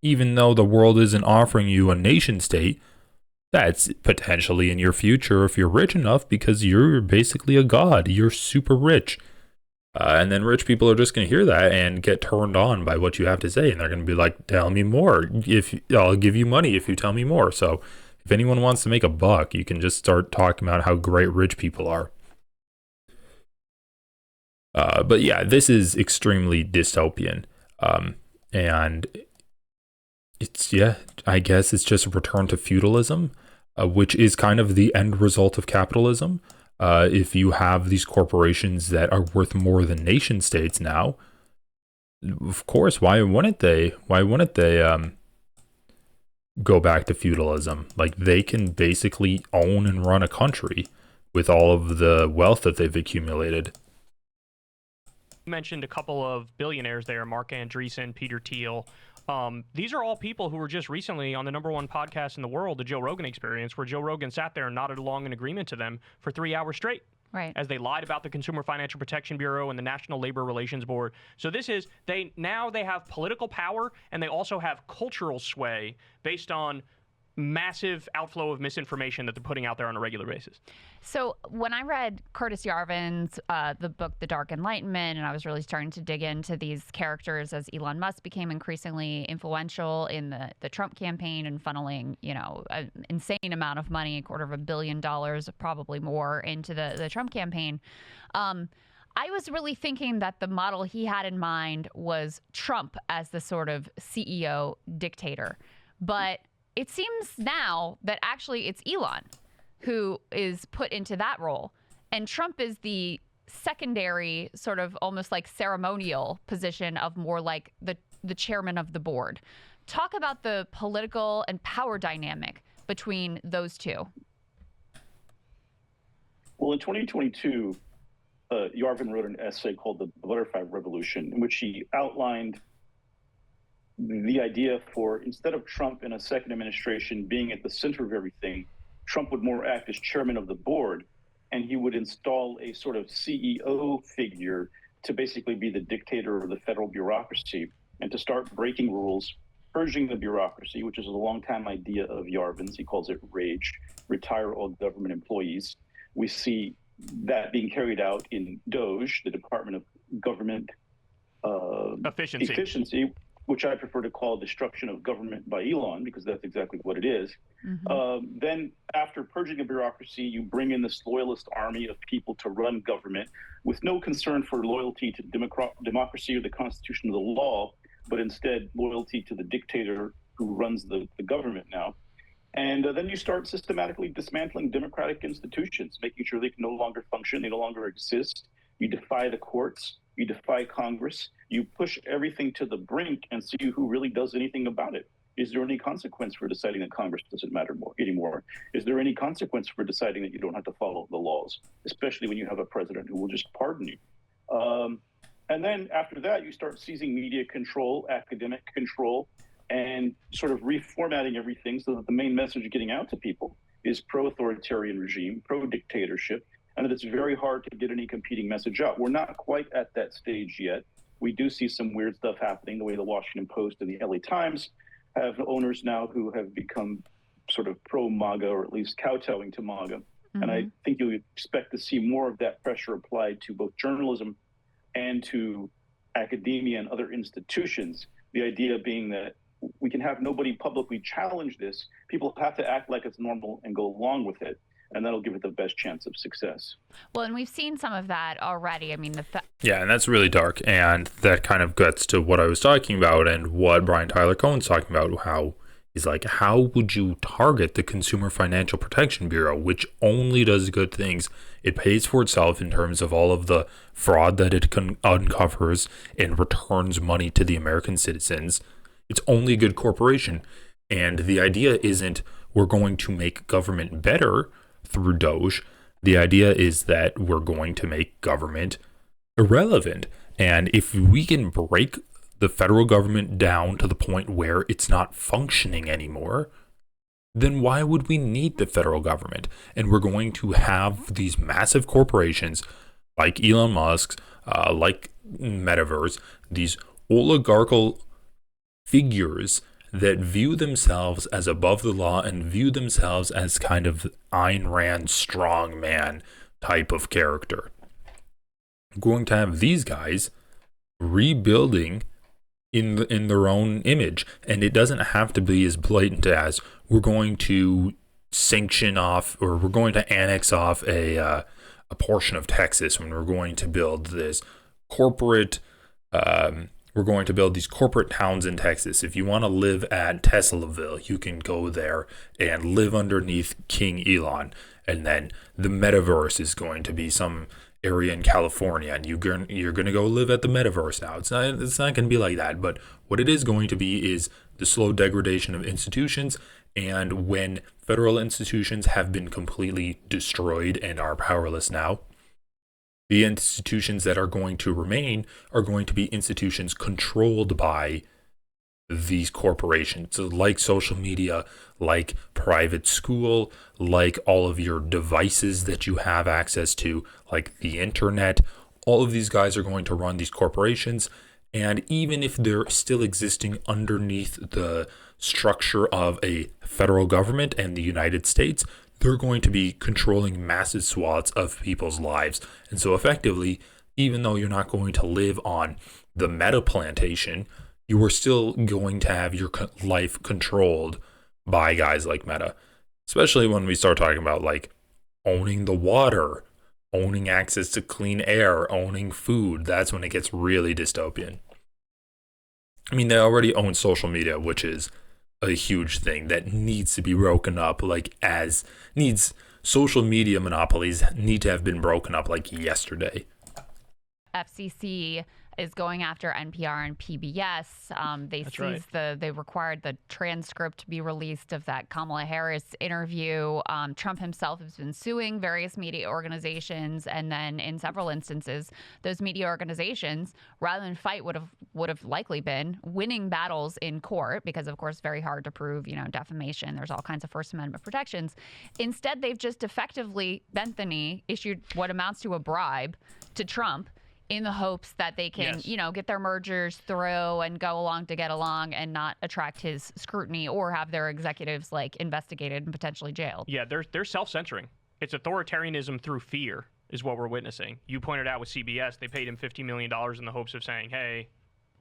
even though the world isn't offering you a nation state, that's potentially in your future if you're rich enough because you're basically a god. You're super rich. And then rich people are just going to hear that and get turned on by what you have to say. And they're going to be like, tell me more. I'll give you money if you tell me more. So if anyone wants to make a buck, you can just start talking about how great rich people are. But yeah, this is extremely dystopian. And I guess it's just a return to feudalism, which is kind of the end result of capitalism. If you have these corporations that are worth more than nation states now, of course, why wouldn't they go back to feudalism? Like, they can basically own and run a country with all of the wealth that they've accumulated. You mentioned a couple of billionaires there, Mark Andreessen, Peter Thiel. These are all people who were just recently on the #1 podcast in the world, the Joe Rogan Experience, where Joe Rogan sat there and nodded along in agreement to them for 3 hours straight. Right. As they lied about the Consumer Financial Protection Bureau and the National Labor Relations Board. So this is, they have political power and they also have cultural sway based on massive outflow of misinformation that they're putting out there on a regular basis. So when I read Curtis Yarvin's the book The Dark Enlightenment, and I was really starting to dig into these characters as Elon Musk became increasingly influential in the Trump campaign and funneling, an insane amount of money, $250 million, probably more, into the Trump campaign. I was really thinking that the model he had in mind was Trump as the sort of CEO dictator. But it seems now that actually it's Elon who is put into that role. And Trump is the secondary, sort of almost like ceremonial position of more like the chairman of the board. Talk about the political and power dynamic between those two. Well, in 2022, Yarvin wrote an essay called The Butterfly Revolution, in which he outlined the idea for, instead of Trump in a second administration being at the center of everything, Trump would more act as chairman of the board, and he would install a sort of CEO figure to basically be the dictator of the federal bureaucracy and to start breaking rules, purging the bureaucracy, which is a long-time idea of Yarvin's. He calls it RAGE, retire all government employees. We see that being carried out in DOGE, the Department of Government Efficiency, which I prefer to call destruction of government by Elon, because that's exactly what it is. Then after purging a bureaucracy, you bring in this loyalist army of people to run government with no concern for loyalty to democracy or the Constitution of the law, but instead loyalty to the dictator who runs the government now. And then you start systematically dismantling democratic institutions, making sure they can no longer function, they no longer exist. You defy the courts, you defy Congress, you push everything to the brink and see who really does anything about it. Is there any consequence for deciding that Congress doesn't matter anymore? Is there any consequence for deciding that you don't have to follow the laws, especially when you have a president who will just pardon you? And then after that, you start seizing media control, academic control, and sort of reformatting everything so that the main message getting out to people is pro-authoritarian regime, pro-dictatorship, and that it's very hard to get any competing message out. We're not quite at that stage yet. We do see some weird stuff happening, the way the Washington Post and the LA Times have owners now who have become sort of pro-MAGA, or at least kowtowing to MAGA. And I think you'll expect to see more of that pressure applied to both journalism and to academia and other institutions. The idea being that we can have nobody publicly challenge this. People have to act like it's normal and go along with it, and that'll give it the best chance of success. Well, and we've seen some of that already. I mean, yeah, and that's really dark, and that kind of gets to what I was talking about and what Brian Tyler Cohen's talking about, how he's like, how would you target the Consumer Financial Protection Bureau, which only does good things? It pays for itself in terms of all of the fraud that it uncovers and returns money to the American citizens. It's only a good corporation. And the idea isn't we're going to make government better through DOGE. The idea is that we're going to make government irrelevant. And if we can break the federal government down to the point where it's not functioning anymore, then why would we need the federal government? And we're going to have these massive corporations like Elon Musk, like Metaverse, these oligarchical figures that view themselves as above the law and view themselves as kind of Ayn Rand strongman type of character. We're going to have these guys rebuilding in their own image, and it doesn't have to be as blatant as we're going to sanction off or we're going to annex off a portion of Texas when we're going to build this corporate we're going to build these corporate towns in Texas. If you want to live at Teslaville, you can go there and live underneath King Elon. And then the metaverse is going to be some area in California, and you're going to go live at the metaverse now. It's not going to be like that. But what it is going to be is the slow degradation of institutions. And when federal institutions have been completely destroyed and are powerless now, the institutions that are going to remain are going to be institutions controlled by these corporations, so like social media, like private school, like all of your devices that you have access to, like the internet. All of these guys are going to run these corporations, And even if they're still existing underneath the structure of a federal government and the United States, they're going to be controlling massive swaths of people's lives. And so effectively, even though you're not going to live on the Meta plantation, you are still going to have your life controlled by guys like Meta, especially when we start talking about like owning the water, owning access to clean air, owning food. That's when it gets really dystopian. I mean, they already own social media, which is a huge thing that needs to be broken up, social media monopolies need to have been broken up like yesterday. FCC is going after NPR and PBS. They required the transcript to be released of that Kamala Harris interview. Trump himself has been suing various media organizations, and then in several instances, those media organizations, rather than fight, would have likely been winning battles in court because, of course, very hard to prove, defamation. There's all kinds of First Amendment protections. Instead, they've just effectively bent the knee, issued what amounts to a bribe to Trump, in the hopes that they can, get their mergers through and go along to get along and not attract his scrutiny or have their executives investigated and potentially jailed. Yeah, they're self-censoring. It's authoritarianism through fear is what we're witnessing. You pointed out with CBS, they paid him $50 million in the hopes of saying, hey,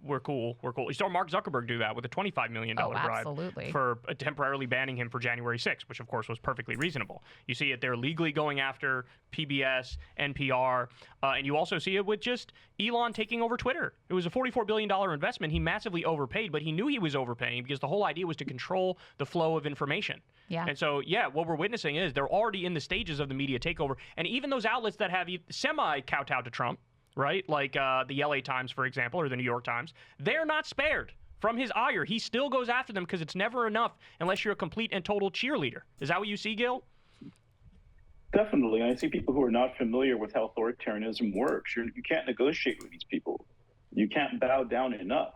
we're cool. You saw Mark Zuckerberg do that with a $25 million bribe for temporarily banning him for January 6th, which, of course, was perfectly reasonable. You see it, they're legally going after PBS, NPR, and you also see it with just Elon taking over Twitter. It was a $44 billion investment. He massively overpaid, but he knew he was overpaying because the whole idea was to control the flow of information. Yeah. And so, what we're witnessing is they're already in the stages of the media takeover, and even those outlets that have semi-kowtowed to Trump, right? Like the LA Times, for example, or the New York Times, they're not spared from his ire. He still goes after them because it's never enough unless you're a complete and total cheerleader. Is that what you see, Gil? Definitely. I see people who are not familiar with how authoritarianism works. You can't negotiate with these people. You can't bow down enough.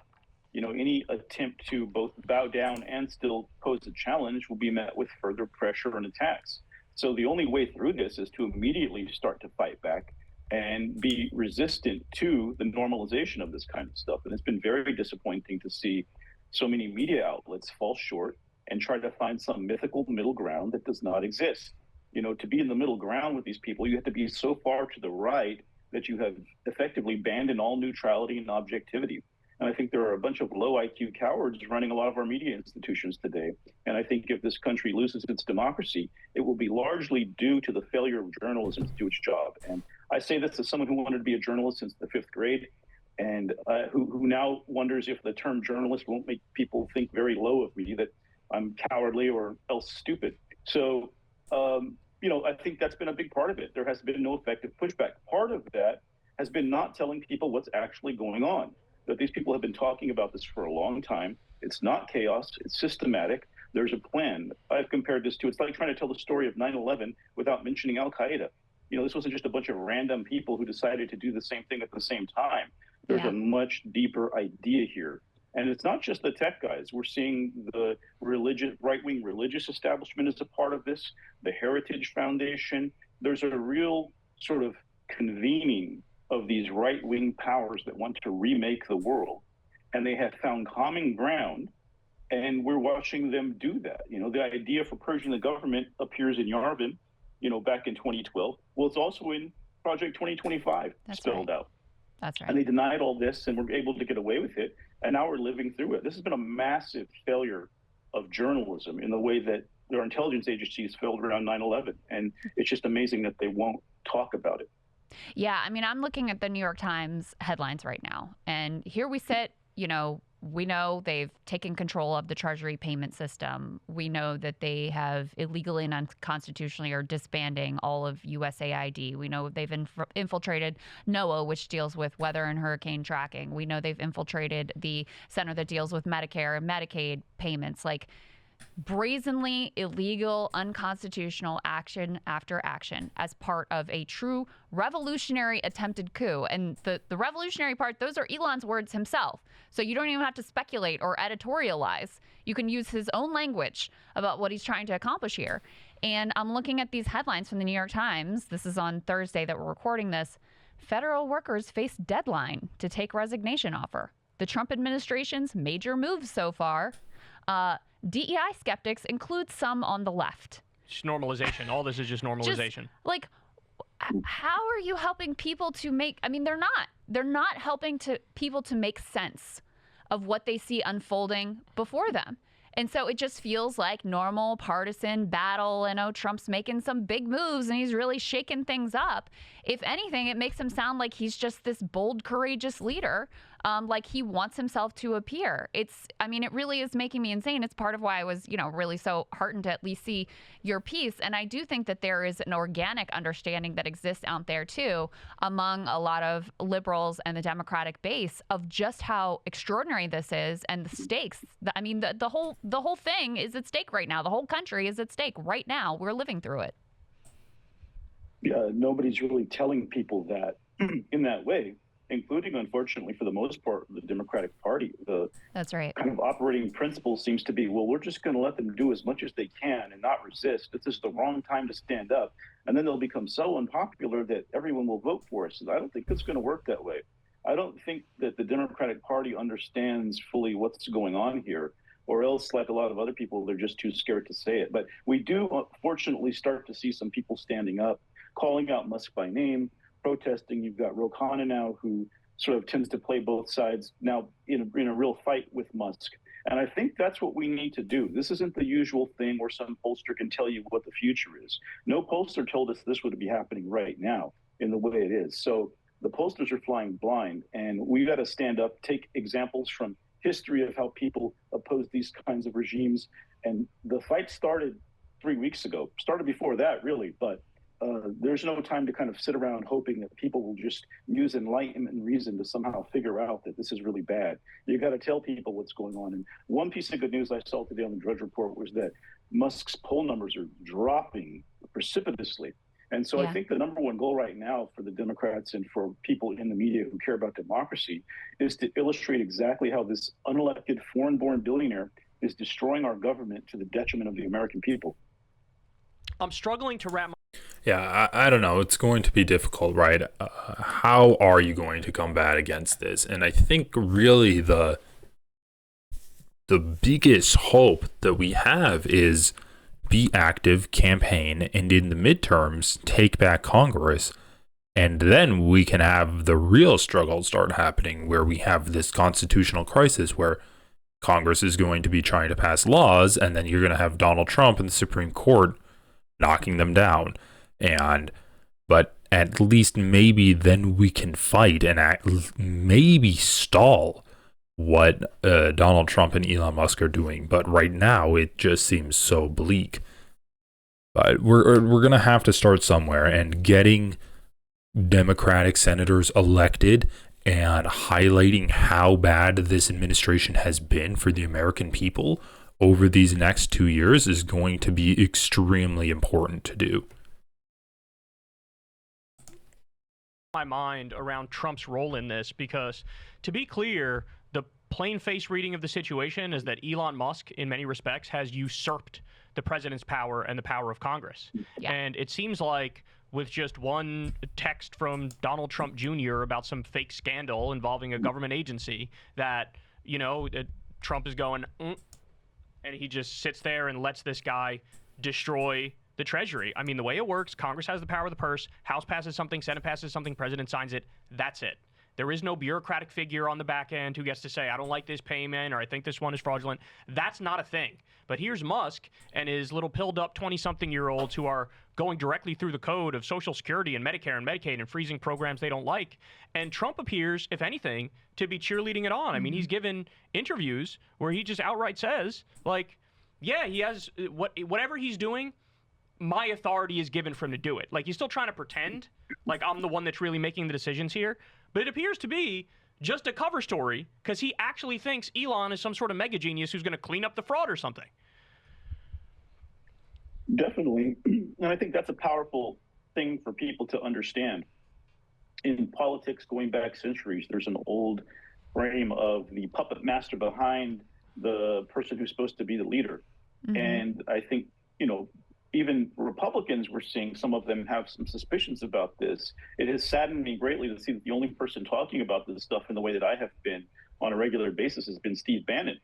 Any attempt to both bow down and still pose a challenge will be met with further pressure and attacks. So the only way through this is to immediately start to fight back and be resistant to the normalization of this kind of stuff. And it's been very disappointing to see so many media outlets fall short and try to find some mythical middle ground that does not exist. To be in the middle ground with these people, you have to be so far to the right that you have effectively abandoned all neutrality and objectivity. And I think there are a bunch of low IQ cowards running a lot of our media institutions today. And I think if this country loses its democracy, it will be largely due to the failure of journalism to do its job. And I say this as someone who wanted to be a journalist since the 5th grade and who now wonders if the term journalist won't make people think very low of me, that I'm cowardly or else stupid. So, I think that's been a big part of it. There has been no effective pushback. Part of that has been not telling people what's actually going on. That these people have been talking about this for a long time. It's not chaos. It's systematic. There's a plan. I've compared this to, it's like trying to tell the story of 9/11 without mentioning Al-Qaeda. This wasn't just a bunch of random people who decided to do the same thing at the same time. There's a much deeper idea here. And it's not just the tech guys. We're seeing the right-wing religious establishment as a part of this, the Heritage Foundation. There's a real sort of convening of these right-wing powers that want to remake the world. And they have found common ground, and we're watching them do that. The idea for purging the government appears in Yarvin, back in 2012. Well, it's also in Project 2025 spelled out. That's right. And they denied all this and were able to get away with it. And now we're living through it. This has been a massive failure of journalism in the way that their intelligence agencies failed around 9/11. And it's just amazing that they won't talk about it. Yeah, I mean, I'm looking at the New York Times headlines right now, and here we sit, we know they've taken control of the Treasury payment system. We know that they have illegally and unconstitutionally are disbanding all of USAID. We know they've infiltrated NOAA, which deals with weather and hurricane tracking. We know they've infiltrated the center that deals with Medicare and Medicaid payments. Brazenly illegal, unconstitutional action after action as part of a true revolutionary attempted coup. And the revolutionary part, those are Elon's words himself. So you don't even have to speculate or editorialize. You can use his own language about what he's trying to accomplish here. And I'm looking at these headlines from the New York Times. This is on Thursday that we're recording this. Federal workers face deadline to take resignation offer. the Trump administration's major moves so far. DEI skeptics include some on the left. It's normalization. All this is just normalization. How are you helping people to make, I mean, they're not helping people to make sense of what they see unfolding before them. And so it just feels like normal partisan battle. Trump's making some big moves and he's really shaking things up. If anything, it makes him sound like he's just this bold, courageous leader, like he wants himself to appear. It really is making me insane. It's part of why I was, really so heartened to at least see your piece. And I do think that there is an organic understanding that exists out there, too, among a lot of liberals and the Democratic base of just how extraordinary this is and the stakes. The whole thing is at stake right now. The whole country is at stake right now. We're living through it. Yeah, nobody's really telling people that in that way, including, unfortunately, for the most part, the Democratic Party. That's right. Kind of operating principle seems to be, well, we're just going to let them do as much as they can and not resist. This is the wrong time to stand up. And then they'll become so unpopular that everyone will vote for us. And I don't think it's going to work that way. I don't think that the Democratic Party understands fully what's going on here, or else, like a lot of other people, they're just too scared to say it. But we do, fortunately, start to see some people standing up, calling out Musk by name, protesting. You've got Ro Khanna now, who sort of tends to play both sides now in a real fight with Musk. And I think that's what we need to do. This isn't the usual thing where some pollster can tell you what the future is. No pollster told us this would be happening right now in the way it is. So the pollsters are flying blind, and we got to stand up, take examples from history of how people oppose these kinds of regimes. And the fight started 3 weeks ago, started before that, really, but there's no time to kind of sit around hoping that people will just use enlightenment and reason to somehow figure out that this is really bad. You got to tell people what's going on. And one piece of good news I saw today on the Drudge Report was that Musk's poll numbers are dropping precipitously. And so I think the number one goal right now for the Democrats and for people in the media who care about democracy is to illustrate exactly how this unelected foreign-born billionaire is destroying our government to the detriment of the American people. I'm struggling to wrap my Yeah, I don't know. It's going to be difficult, right? How are you going to combat against this? And I think really the biggest hope that we have is be active, campaign, and in the midterms, take back Congress. And then we can have the real struggle start happening where we have this constitutional crisis where Congress is going to be trying to pass laws, and then you're going to have Donald Trump and the Supreme Court knocking them down. But at least maybe then we can fight and maybe stall what Donald Trump and Elon Musk are doing. But right now it just seems so bleak. But we're going to have to start somewhere, and getting Democratic senators elected and highlighting how bad this administration has been for the American people over these next 2 years is going to be extremely important to do. My mind around Trump's role in this, because to be clear, the plain-faced reading of the situation is that Elon Musk, in many respects, has usurped the president's power and the power of Congress. Yeah. And it seems like with just one text from Donald Trump Jr. about some fake scandal involving a government agency that, Trump is going, and he just sits there and lets this guy destroy the Treasury. I mean, the way it works, Congress has the power of the purse, House passes something, Senate passes something, President signs it, that's it. There is no bureaucratic figure on the back end who gets to say, I don't like this payment, or I think this one is fraudulent. That's not a thing. But here's Musk and his little pilled up 20-something-year-olds who are going directly through the code of Social Security and Medicare and Medicaid and freezing programs they don't like. And Trump appears, if anything, to be cheerleading it on. I mean, he's given interviews where he just outright says, like, yeah, he has whatever he's doing, my authority is given for him to do it. Like, he's still trying to pretend like I'm the one that's really making the decisions here. But it appears to be just a cover story because he actually thinks Elon is some sort of mega genius who's going to clean up the fraud or something. Definitely. And I think that's a powerful thing for people to understand. In politics going back centuries, there's an old frame of the puppet master behind the person who's supposed to be the leader. Mm-hmm. And I think, even Republicans were seeing some of them have some suspicions about this. It has saddened me greatly to see that the only person talking about this stuff in the way that I have been on a regular basis has been Steve Bannon,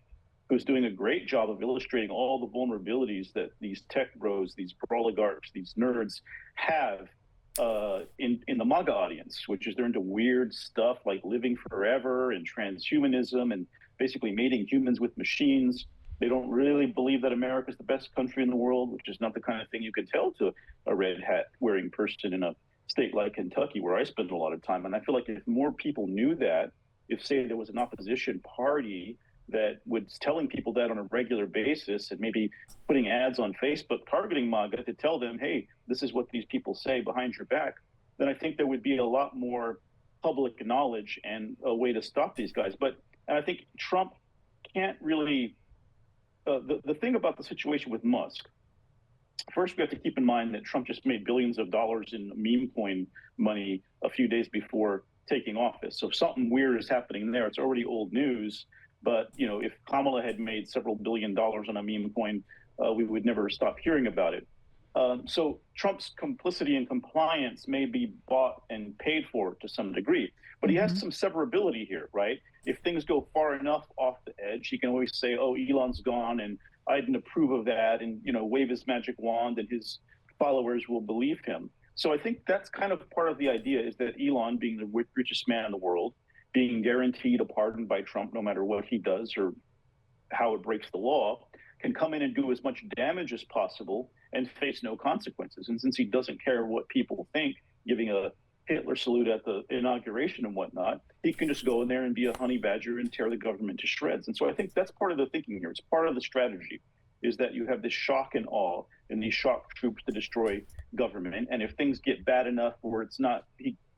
who's doing a great job of illustrating all the vulnerabilities that these tech bros, these oligarchs, these nerds have in the MAGA audience, which is they're into weird stuff like living forever and transhumanism and basically mating humans with machines. They don't really believe that America is the best country in the world, which is not the kind of thing you could tell to a red hat wearing person in a state like Kentucky, where I spend a lot of time. And I feel like if more people knew that, if say there was an opposition party that was telling people that on a regular basis and maybe putting ads on Facebook targeting MAGA to tell them, hey, this is what these people say behind your back, then I think there would be a lot more public knowledge and a way to stop these guys. And I think Trump can't really, the thing about the situation with Musk, first we have to keep in mind that Trump just made billions of dollars in meme coin money a few days before taking office. So if something weird is happening there, it's already old news. But if Kamala had made several $1 billion on a meme coin, we would never stop hearing about it. So Trump's complicity and compliance may be bought and paid for to some degree, but he has some severability here, right? If things go far enough off the edge, he can always say, "Oh, Elon's gone, and I didn't approve of that," and wave his magic wand, and his followers will believe him. So I think that's kind of part of the idea, is that Elon, being the richest man in the world, being guaranteed a pardon by Trump no matter what he does or how it breaks the law, can come in and do as much damage as possible and face no consequences. And since he doesn't care what people think, giving a Hitler salute at the inauguration and whatnot, he can just go in there and be a honey badger and tear the government to shreds. And so I think that's part of the thinking here. It's part of the strategy, is that you have this shock and awe and these shock troops to destroy government. And if things get bad enough where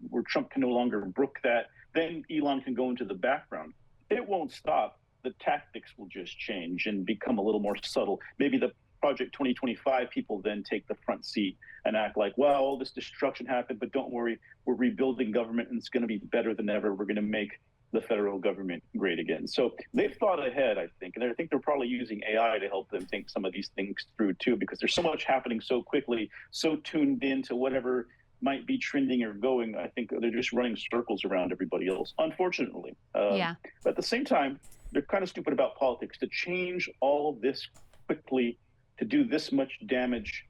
where Trump can no longer brook that, then Elon can go into the background. It won't stop. The tactics will just change and become a little more subtle. Maybe the Project 2025 people then take the front seat and act like, well, all this destruction happened, but don't worry, we're rebuilding government and it's going to be better than ever. We're going to make the federal government great again. So they've thought ahead, I think. And I think they're probably using AI to help them think some of these things through too, because there's so much happening so quickly, so tuned into whatever might be trending or going. I think they're just running circles around everybody else, unfortunately. Yeah. But at the same time, they're kind of stupid about politics to change all of this quickly, to do this much damage.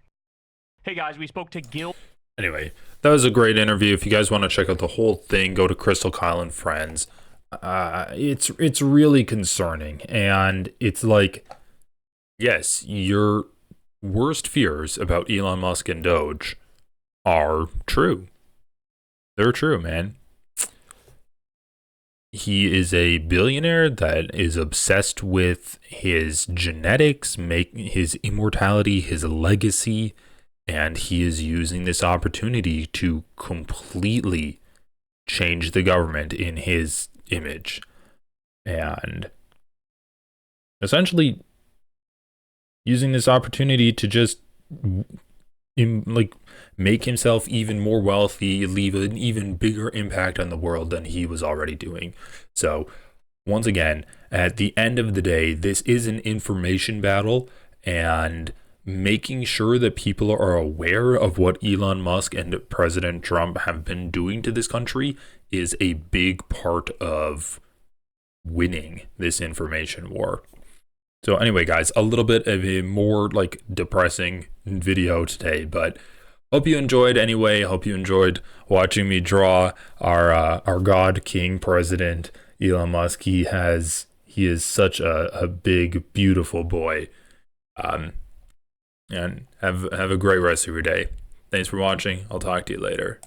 Hey guys, we spoke to Gil. Anyway, that was a great interview. If you guys want to check out the whole thing, go to Crystal Kyle and Friends. It's really concerning, and it's like, yes, your worst fears about Elon Musk and Doge are true. They're true, man. He is a billionaire that is obsessed with his genetics, his immortality, his legacy, and he is using this opportunity to completely change the government in his image, and essentially using this opportunity to just make himself even more wealthy, leave an even bigger impact on the world than he was already doing. So once again, at the end of the day, this is an information battle, and making sure that people are aware of what Elon Musk and President Trump have been doing to this country is a big part of winning this information war. So anyway, guys, a little bit of a more depressing video today, but hope you enjoyed anyway. Hope you enjoyed watching me draw our God King President Elon Musk. He is such a big, beautiful boy. And have a great rest of your day. Thanks for watching. I'll talk to you later.